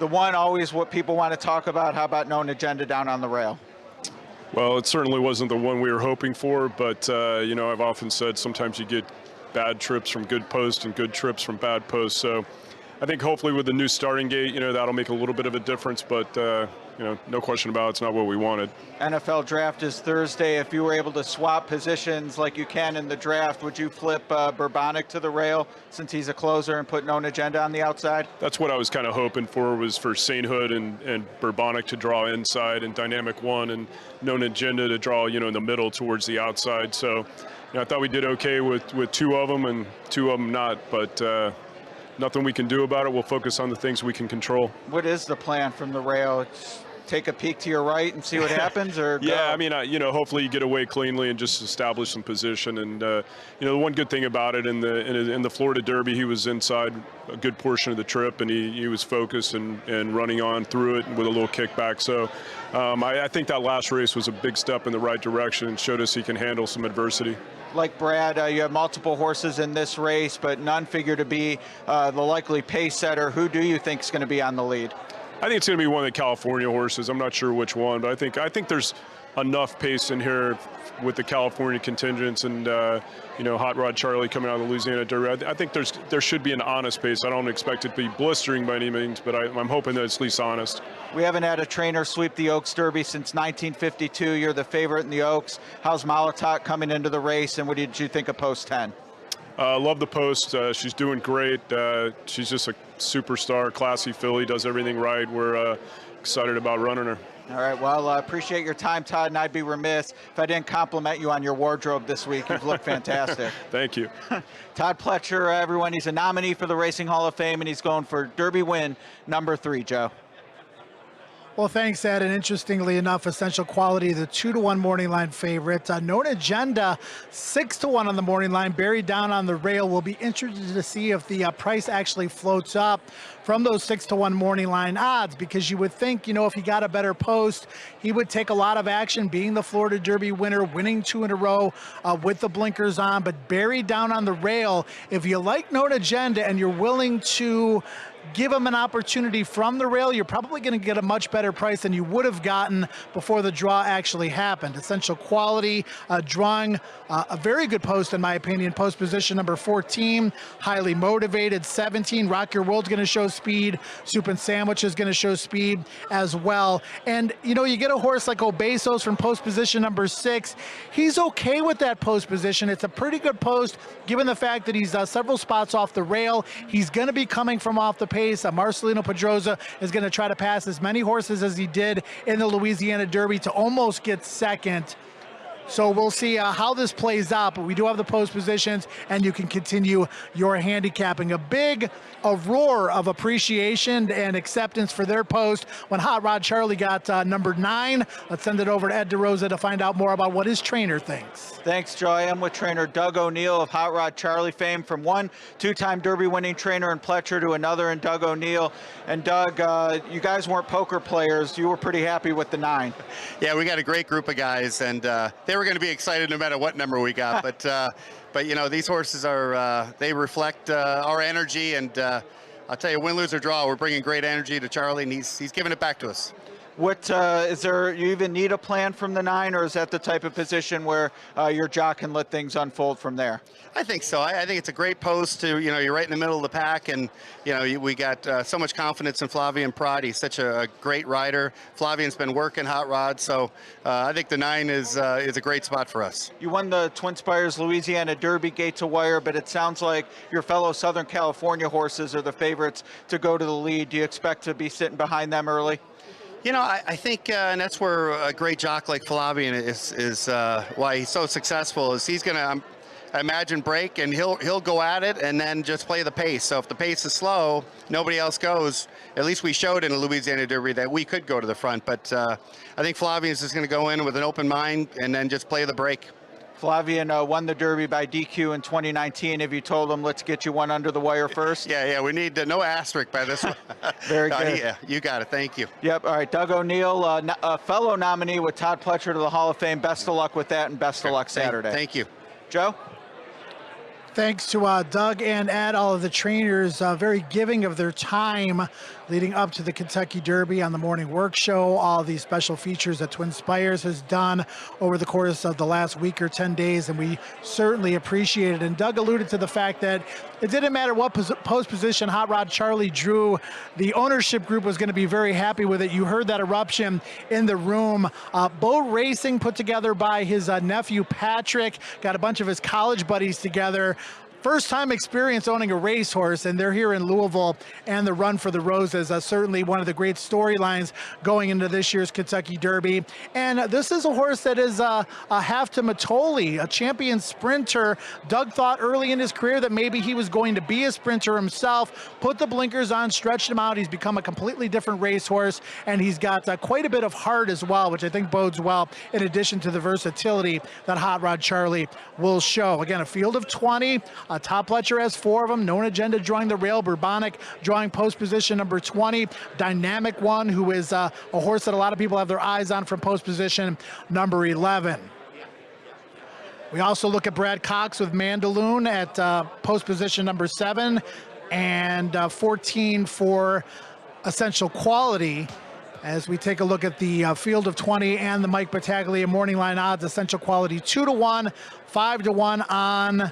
The one always what people want to talk about. How about Known Agenda down on the rail? Well, it certainly wasn't the one we were hoping for, but I've often said sometimes you get bad trips from good posts and good trips from bad posts. So I think hopefully with the new starting gate, that'll make a little bit of a difference, but no question about it, it's not what we wanted. NFL draft is Thursday. If you were able to swap positions like you can in the draft, would you flip Bourbonic to the rail since he's a closer and put Known Agenda on the outside? That's what I was kind of hoping for, was for Sainthood and Bourbonic to draw inside and Dynamic One and Known Agenda to draw, in the middle towards the outside. So I thought we did okay with two of them and two of them not, but nothing we can do about it. We'll focus on the things we can control. What is the plan from the rail? It's take a peek to your right and see what happens, or go? Yeah, I mean, hopefully you get away cleanly and just establish some position. And the one good thing about it in the Florida Derby, he was inside a good portion of the trip, and he was focused and running on through it with a little kickback. So I think that last race was a big step in the right direction and showed us he can handle some adversity. Like Brad, you have multiple horses in this race, but none figure to be the likely pace setter. Who do you think is going to be on the lead? I think it's going to be one of the California horses. I'm not sure which one, but I think there's enough pace in here with the California contingents and Hot Rod Charlie coming out of the Louisiana Derby. I think there should be an honest pace. I don't expect it to be blistering by any means, but I'm hoping that it's at least honest. We haven't had a trainer sweep the Oaks Derby since 1952. You're the favorite in the Oaks. How's Malatot coming into the race, and what did you think of post 10? Love the post. She's doing great. She's just a superstar, classy filly, does everything right. We're excited about running her. All right, well, appreciate your time, Todd, and I'd be remiss if I didn't compliment you on your wardrobe this week. You've looked fantastic. Thank you. Todd Pletcher, everyone, he's a nominee for the Racing Hall of Fame, and he's going for Derby win number 3, Joe. Well, thanks, Ed. And interestingly enough, Essential Quality, the 2-1 morning line favorite. Known Agenda, 6-1 on the morning line, buried down on the rail. We'll be interested to see if the price actually floats up from those 6-1 morning line odds, because you would think, if he got a better post, he would take a lot of action, being the Florida Derby winner, winning 2 in a row with the blinkers on, but buried down on the rail. If you like Known Agenda and you're willing to give him an opportunity from the rail, you're probably going to get a much better price than you would have gotten before the draw actually happened. Essential Quality drawing a very good post, in my opinion. Post position number 14, highly motivated. 17, Rock Your World's going to show speed. Soup and Sandwich is going to show speed as well. And, you get a horse like Obesos from post position number 6. He's okay with that post position. It's a pretty good post, given the fact that he's several spots off the rail. He's going to be coming from off the pace. Marcelino Pedrosa is going to try to pass as many horses as he did in the Louisiana Derby to almost get second. So we'll see how this plays out, but we do have the post positions, and you can continue your handicapping. A roar of appreciation and acceptance for their post when Hot Rod Charlie got number 9. Let's send it over to Ed DeRosa to find out more about what his trainer thinks. Thanks, Joy. I'm with trainer Doug O'Neill of Hot Rod Charlie fame, from one 2-time Derby winning trainer in Pletcher to another in Doug O'Neill. And Doug, you guys weren't poker players. You were pretty happy with the 9. Yeah, we got a great group of guys, and they were going to be excited no matter what number we got. But these horses they reflect our energy, and I'll tell you, win, lose, or draw, we're bringing great energy to Charlie, and he's giving it back to us. What is there? You even need a plan from the 9, or is that the type of position where your jock can let things unfold from there? I think so. I think it's a great post to, you're right in the middle of the pack, and, we got so much confidence in Flavien Prat. He's such a great rider. Flavien's been working hot rods, so I think the 9 is a great spot for us. You won the Twin Spires Louisiana Derby gate to wire, but it sounds like your fellow Southern California horses are the favorites to go to the lead. Do you expect to be sitting behind them early? I think, and that's where a great jock like Flavien is why he's so successful, is he's going to, I imagine, break, and he'll go at it and then just play the pace. So if the pace is slow, nobody else goes. At least we showed in the Louisiana Derby that we could go to the front. But I think Flavien's just going to go in with an open mind and then just play the break. Flavien won the Derby by DQ in 2019. Have you told him, let's get you one under the wire first? Yeah, we need no asterisk by this one. Very good. Yeah, you got it. Thank you. Yep. All right, Doug O'Neill, a fellow nominee with Todd Pletcher to the Hall of Fame. Best of luck with that, and best of luck Saturday. Thank you. Joe? Thanks to Doug and Ed, all of the trainers, very giving of their time leading up to the Kentucky Derby on the Morning Work Show, all the special features that Twin Spires has done over the course of the last week or 10 days, and we certainly appreciate it. And Doug alluded to the fact that it didn't matter what post position Hot Rod Charlie drew, the ownership group was going to be very happy with it. You heard that eruption in the room. Boat racing put together by his nephew Patrick, got a bunch of his college buddies together. First time experience owning a racehorse, and they're here in Louisville, and the Run for the Roses, certainly one of the great storylines going into this year's Kentucky Derby. And this is a horse that is a half to Matoli, a champion sprinter. Doug thought early in his career that maybe he was going to be a sprinter himself, put the blinkers on, stretched him out. He's become a completely different racehorse, and he's got quite a bit of heart as well, which I think bodes well in addition to the versatility that Hot Rod Charlie will show. Again, a field of 20. Top Pletcher has 4 of them. Known Agenda drawing the rail. Bourbonic drawing post position number 20. Dynamic One, who is a horse that a lot of people have their eyes on from post position number 11. We also look at Brad Cox with Mandaloon at post position number 7, and 14 for Essential Quality. As we take a look at the field of 20 and the Mike Battaglia morning line odds, Essential Quality 2-1, 5-1 on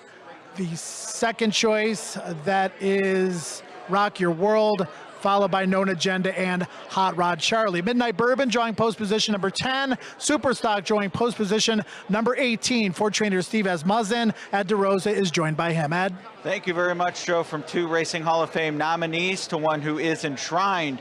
the second choice. That is Rock Your World, followed by Known Agenda and Hot Rod Charlie. Midnight Bourbon drawing post position number 10. Superstock drawing post position number 18. Ford trainer Steve Asmussen at DeRosa is joined by him. Ed? Thank you very much, Joe. From 2 Racing Hall of Fame nominees to one who is enshrined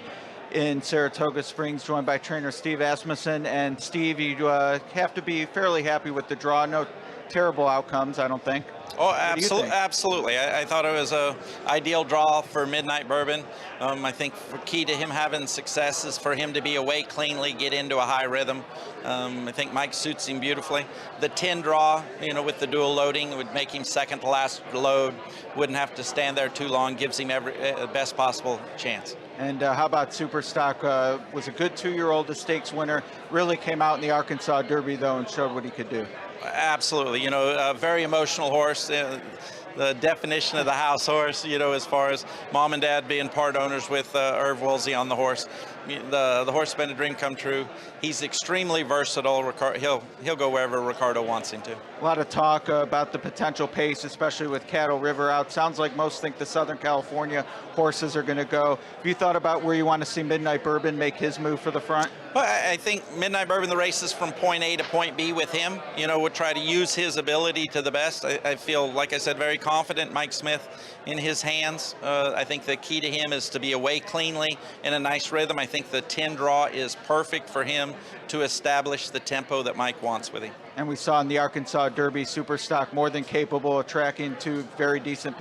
in Saratoga Springs, joined by trainer Steve Asmussen. And Steve, you have to be fairly happy with the draw. No terrible outcomes, I don't think. Oh, absolutely. I thought it was a ideal draw for Midnight Bourbon. I think the key to him having success is for him to be away cleanly, get into a high rhythm. I think Mike suits him beautifully. The 10 draw, with the dual loading, would make him second to last load. Wouldn't have to stand there too long. Gives him every best possible chance. And how about Superstock? Was a good 2-year-old, a stakes winner. Really came out in the Arkansas Derby, though, and showed what he could do. Absolutely. A very emotional horse. The definition of the house horse, as far as mom and dad being part owners with Irv Woolsey on the horse. The horse has been a dream come true. He's extremely versatile. He'll go wherever Ricardo wants him to. A lot of talk about the potential pace, especially with Cattle River out. Sounds like most think the Southern California horses are going to go. Have you thought about where you want to see Midnight Bourbon make his move for the front? Well, I think Midnight Bourbon, the races from point A to point B with him, would try to use his ability to the best. I feel, like I said, very confident Mike Smith in his hands. I think the key to him is to be away cleanly in a nice rhythm. I think the 10 draw is perfect for him to establish the tempo that Mike wants with him. And we saw in the Arkansas Derby, Superstock more than capable of tracking 2 very decent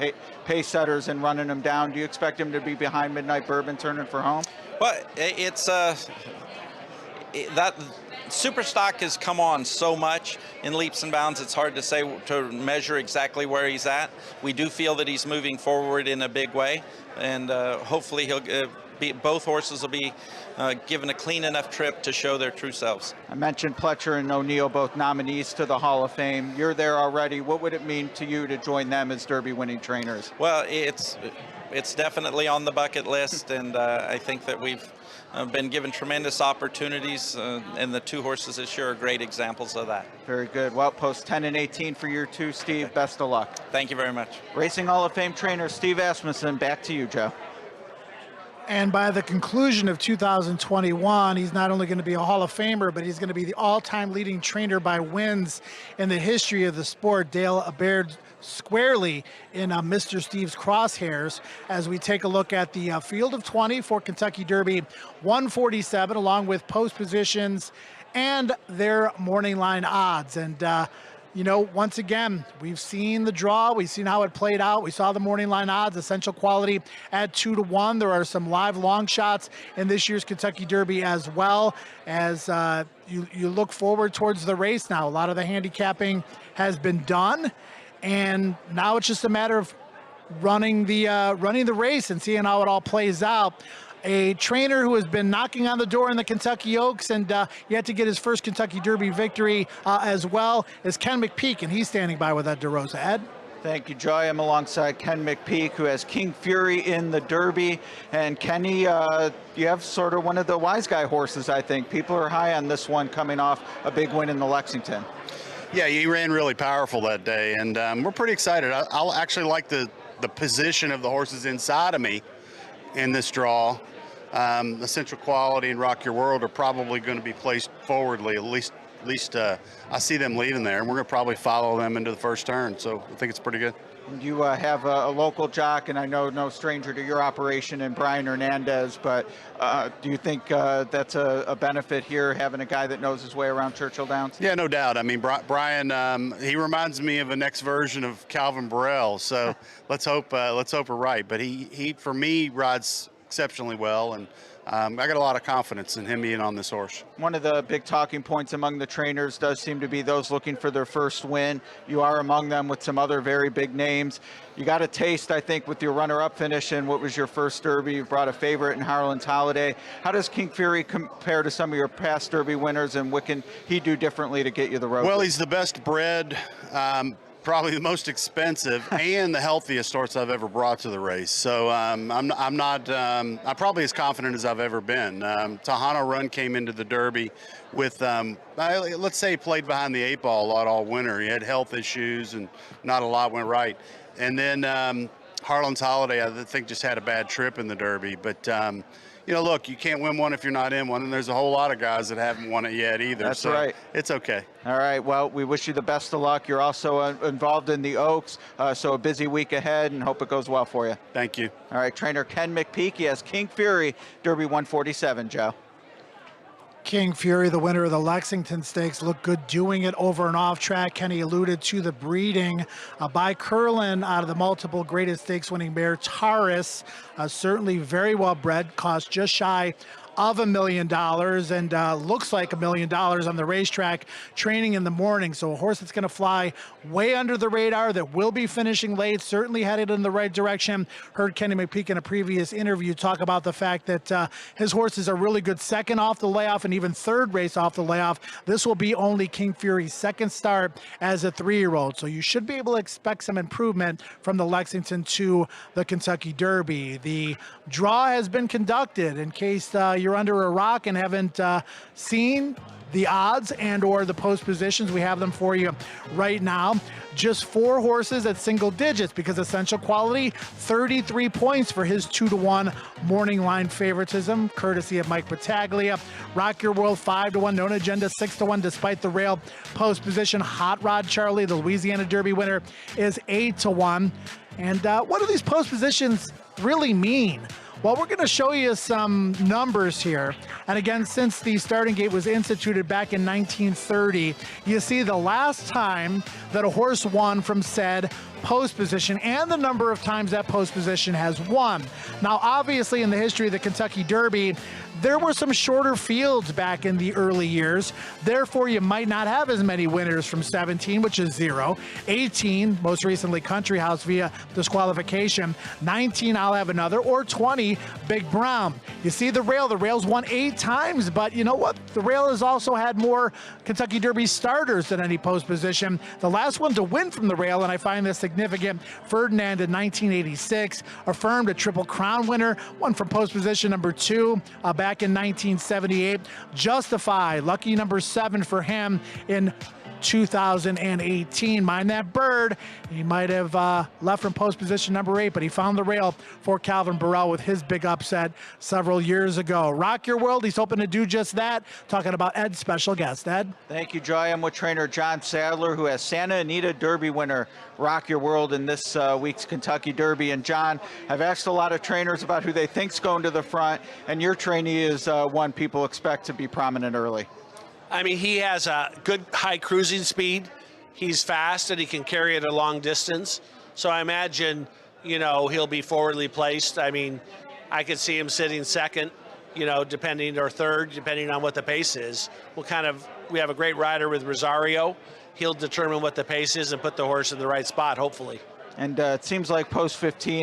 pace setters and running them down. Do you expect him to be behind Midnight Bourbon turning for home? Well, it's that Superstock has come on so much in leaps and bounds. It's hard to say, to measure exactly where he's at. We do feel that he's moving forward in a big way, and hopefully both horses will be given a clean enough trip to show their true selves. I mentioned Pletcher and O'Neill, both nominees to the Hall of Fame. You're there already. What would it mean to you to join them as Derby winning trainers? Well, it's it's definitely on the bucket list, and I think that we've been given tremendous opportunities, and the 2 horses this year are great examples of that. Very good. Well, post 10 and 18 for year 2, Steve. Best of luck. Thank you very much. Racing Hall of Fame trainer Steve Asmussen, back to you, Joe. And by the conclusion of 2021, he's not only going to be a Hall of Famer, but he's going to be the all-time leading trainer by wins in the history of the sport. Dale Abaird squarely in Mr. Steve's crosshairs as we take a look at the field of 20 for Kentucky Derby 147, along with post positions and their morning line odds. And you know, once again, we've seen the draw. We've seen how it played out. We saw the morning line odds, Essential Quality at 2-1. There are some live long shots in this year's Kentucky Derby as well. As you look forward towards the race now, a lot of the handicapping has been done, and now it's just a matter of running the race and seeing how it all plays out. A trainer who has been knocking on the door in the Kentucky Oaks and yet to get his first Kentucky Derby victory as well is Ken McPeek, and he's standing by with Ed DeRosa. Ed? Thank you, Joy. I'm alongside Ken McPeek, who has King Fury in the Derby. And Kenny, you have sort of one of the wise guy horses, I think. People are high on this one coming off a big win in the Lexington. Yeah, he ran really powerful that day, and we're pretty excited. I'll actually like the position of the horses inside of me in this draw. Essential Quality and Rock Your World are probably going to be placed forwardly. At least I see them leading there, and we're going to probably follow them into the first turn. So I think it's pretty good. You have a local jock, and I know no stranger to your operation, and Brian Hernandez, but do you think that's a benefit here, having a guy that knows his way around Churchill Downs? Yeah, no doubt. I mean, Brian, he reminds me of a next version of Calvin Burrell, so let's hope we're right. But he for me, rides exceptionally well, and I got a lot of confidence in him being on this horse. One of the big talking points among the trainers does seem to be those looking for their first win. You are among them with some other very big names. You got a taste, I think, with your runner-up finish in what was your first Derby. You brought a favorite in Harlan's Holiday. How does King Fury compare to some of your past Derby winners, and what can he do differently to get you the road? Well, he's the best bred, probably the most expensive, and the healthiest horse I've ever brought to the race. So I'm probably as confident as I've ever been. Tahano Run came into the Derby with, let's say, he played behind the 8 ball a lot all winter. He had health issues, and not a lot went right. And then Harlan's Holiday, I think, just had a bad trip in the Derby. But you know, look, you can't win one if you're not in one, and there's a whole lot of guys that haven't won it yet either. That's so right. It's okay. All right. Well, we wish you the best of luck. You're also involved in the Oaks, so a busy week ahead, and hope it goes well for you. Thank you. All right, trainer Ken McPeek. He has King Fury, Derby 147, Joe. King Fury, the winner of the Lexington Stakes, looked good doing it over and off track. Kenny alluded to the breeding by Curlin out of the multiple greatest stakes winning mare Taurus. Certainly very well bred, cost just shy of $1 million, and looks like $1 million on the racetrack, training in the morning. So a horse that's going to fly way under the radar, that will be finishing late, certainly headed in the right direction. Heard Kenny McPeek in a previous interview talk about the fact that his horses are really good second off the layoff and even third race off the layoff. This will be only King Fury's second start as a 3-year-old. So you should be able to expect some improvement from the Lexington to the Kentucky Derby. The draw has been conducted. In case you're under a rock and haven't seen the odds and or the post positions, we have them for you right now. Just 4 horses at single digits, because Essential Quality 33 points for his 2-1 morning line favoritism, courtesy of Mike Battaglia. Rock Your World 5-1, Known Agenda 6-1, despite the rail post position. Hot Rod Charlie, the Louisiana Derby winner, is 8-1. And what do these post positions really mean? Well, we're going to show you some numbers here. And again, since the starting gate was instituted back in 1930, you see the last time that a horse won from said post position and the number of times that post position has won. Now, obviously, in the history of the Kentucky Derby, there were some shorter fields back in the early years. Therefore, you might not have as many winners from 17, which is 0. 18, most recently Country House via disqualification. 19, I'll have another. Or 20, Big Brown. You see the rail. The rail's won 8 times, but you know what? The rail has also had more Kentucky Derby starters than any post position. The last one to win from the rail, and I find this significant. Ferdinand in 1986, affirmed a Triple Crown winner, won from post position number 2 back in 1978. Justify, lucky number 7 for him in 2018. Mind that bird. He might have left from post position number 8, but he found the rail for Calvin Burrell with his big upset several years ago. Rock Your World, he's hoping to do just that. Talking about Ed's special guest. Ed? Thank you, Joy. I'm with trainer John Sadler, who has Santa Anita Derby winner Rock Your World in this week's Kentucky Derby. And John, I've asked a lot of trainers about who they think's going to the front, and your trainee is one people expect to be prominent early. I mean, he has a good high cruising speed. He's fast and he can carry it a long distance. So I imagine, he'll be forwardly placed. I mean, I could see him sitting second, depending, or third, depending on what the pace is. We have a great rider with Rosario. He'll determine what the pace is and put the horse in the right spot, hopefully. And it seems like post 15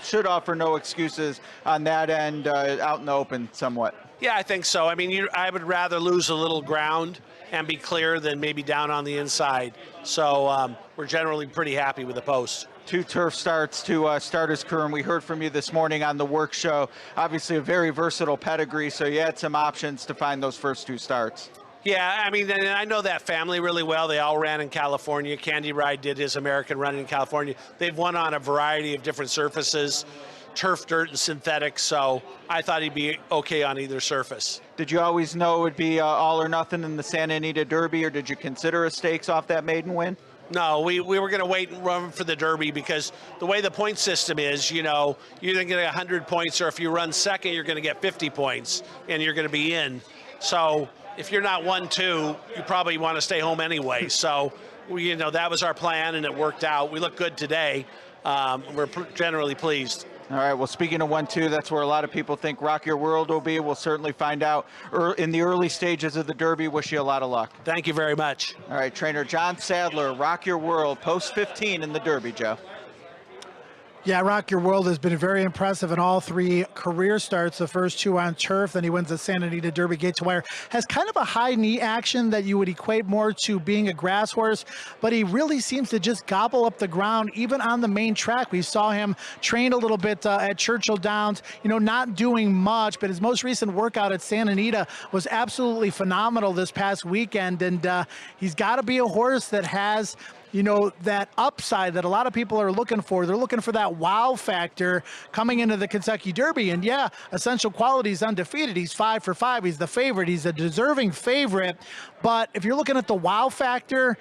should offer no excuses on that end, out in the open somewhat. Yeah, I think so. I mean, I would rather lose a little ground and be clear than maybe down on the inside. So we're generally pretty happy with the post. 2 turf starts to start his career, and we heard from you this morning on the work show. Obviously a very versatile pedigree, so you had some options to find those first 2 starts. Yeah, I mean, and I know that family really well. They all ran in California. Candy Ride did his American run in California. They've won on a variety of different surfaces, turf, dirt, and synthetic, so I thought he'd be okay on either surface. Did you always know it would be all or nothing in the Santa Anita Derby, or did you consider a stakes off that maiden win? No, we were going to wait and run for the Derby because the way the point system is, you're going to get 100 points, or if you run second, you're going to get 50 points, and you're going to be in. So if you're not 1-2, you probably want to stay home anyway. So, that was our plan, and it worked out. We look good today. We're generally pleased. All right, well, speaking of 1-2, that's where a lot of people think Rock Your World will be. We'll certainly find out in the early stages of the Derby. Wish you a lot of luck. Thank you very much. All right, trainer John Sadler, Rock Your World, post 15 in the Derby, Joe. Yeah, Rock Your World has been very impressive in all 3 career starts, the first 2 on turf, then he wins the Santa Anita Derby gate to wire. Has kind of a high knee action that you would equate more to being a grass horse, but he really seems to just gobble up the ground, even on the main track. We saw him train a little bit at Churchill Downs, not doing much, but his most recent workout at Santa Anita was absolutely phenomenal this past weekend, and he's got to be a horse that has that upside that a lot of people are looking for. They're looking for that wow factor coming into the Kentucky Derby. And yeah, Essential Quality's undefeated. He's 5 for 5. He's the favorite. He's a deserving favorite. But if you're looking at the wow factor,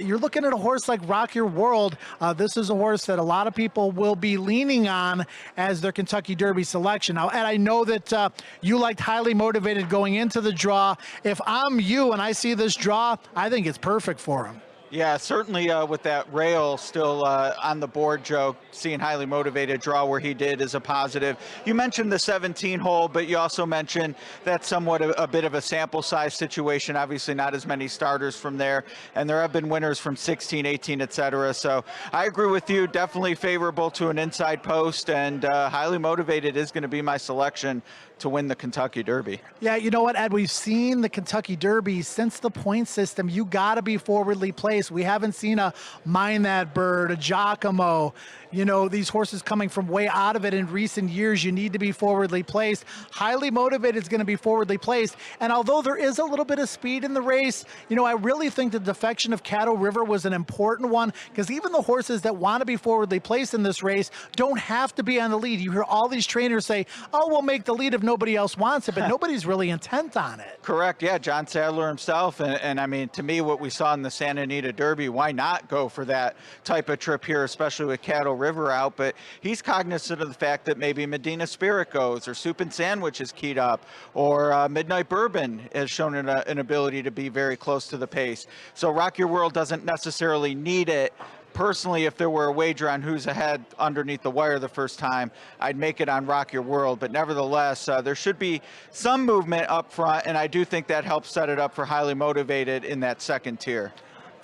you're looking at a horse like Rock Your World. This is a horse that a lot of people will be leaning on as their Kentucky Derby selection. Now, and I know that you liked Highly Motivated going into the draw. If I'm you and I see this draw, I think it's perfect for him. Yeah, certainly with that rail still on the board, Joe, seeing Highly Motivated draw where he did is a positive. You mentioned the 17 hole, but you also mentioned that's somewhat a bit of a sample size situation. Obviously not as many starters from there, and there have been winners from 16, 18, etc. So I agree with you, definitely favorable to an inside post, and Highly Motivated is going to be my selection to win the Kentucky Derby. Yeah, you know what, Ed? We've seen the Kentucky Derby since the point system. You got to be forwardly placed. We haven't seen a Mind That Bird, a Giacomo. These horses coming from way out of it in recent years. You need to be forwardly placed. Highly Motivated is going to be forwardly placed. And although there is a little bit of speed in the race, I really think the defection of Caddo River was an important one, because even the horses that want to be forwardly placed in this race don't have to be on the lead. You hear all these trainers say, oh, we'll make the lead if nobody else wants it, but nobody's really intent on it. Correct. Yeah, John Sadler himself. And I mean, to me, what we saw in the Santa Anita Derby, why not go for that type of trip here, especially with Caddo River out? But he's cognizant of the fact that maybe Medina Spirit goes, or Soup and Sandwich is keyed up, or Midnight Bourbon has shown an ability to be very close to the pace. So Rock Your World doesn't necessarily need it. Personally, if there were a wager on who's ahead underneath the wire the first time, I'd make it on Rock Your World. But nevertheless, there should be some movement up front, and I do think that helps set it up for Highly Motivated in that second tier.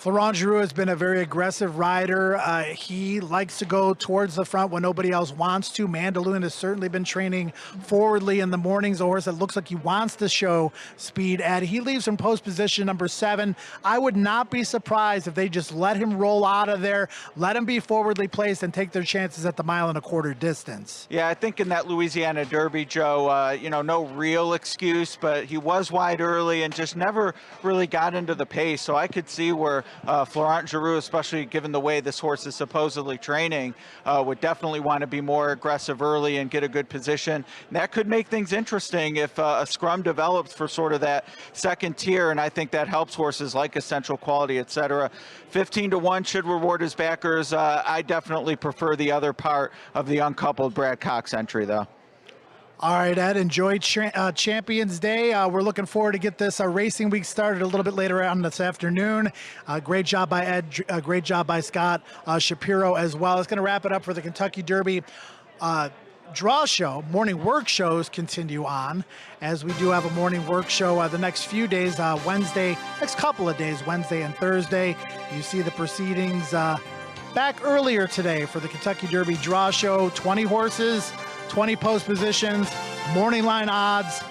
Florent Giroux has been a very aggressive rider. He likes to go towards the front when nobody else wants to. Mandaloun has certainly been training forwardly in the mornings. A horse that looks like he wants to show speed. And he leaves in post position number 7. I would not be surprised if they just let him roll out of there, let him be forwardly placed, and take their chances at the 1.25 mile distance. Yeah, I think in that Louisiana Derby, Joe, no real excuse, but he was wide early and just never really got into the pace. So I could see where Florent Giroux, especially given the way this horse is supposedly training, would definitely want to be more aggressive early and get a good position. And that could make things interesting if a scrum develops for sort of that second tier, and I think that helps horses like Essential Quality, etc. 15-1 should reward his backers. I definitely prefer the other part of the uncoupled Brad Cox entry, though. All right, Ed, enjoy Champions Day. We're looking forward to get this racing week started a little bit later on this afternoon. Great job by Ed. Great job by Scott Shapiro as well. It's going to wrap it up for the Kentucky Derby draw show. Morning work shows continue on, as we do have a morning work show the next few days, next couple of days, Wednesday and Thursday. You see the proceedings back earlier today for the Kentucky Derby draw show. 20 horses, 20 post positions, morning line odds.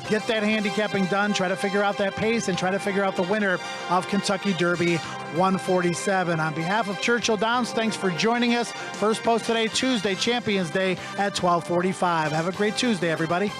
Get that handicapping done, try to figure out that pace, and try to figure out the winner of Kentucky Derby 147. On behalf of Churchill Downs, thanks for joining us. First post today, Tuesday, Champions Day at 12:45. Have a great Tuesday, everybody.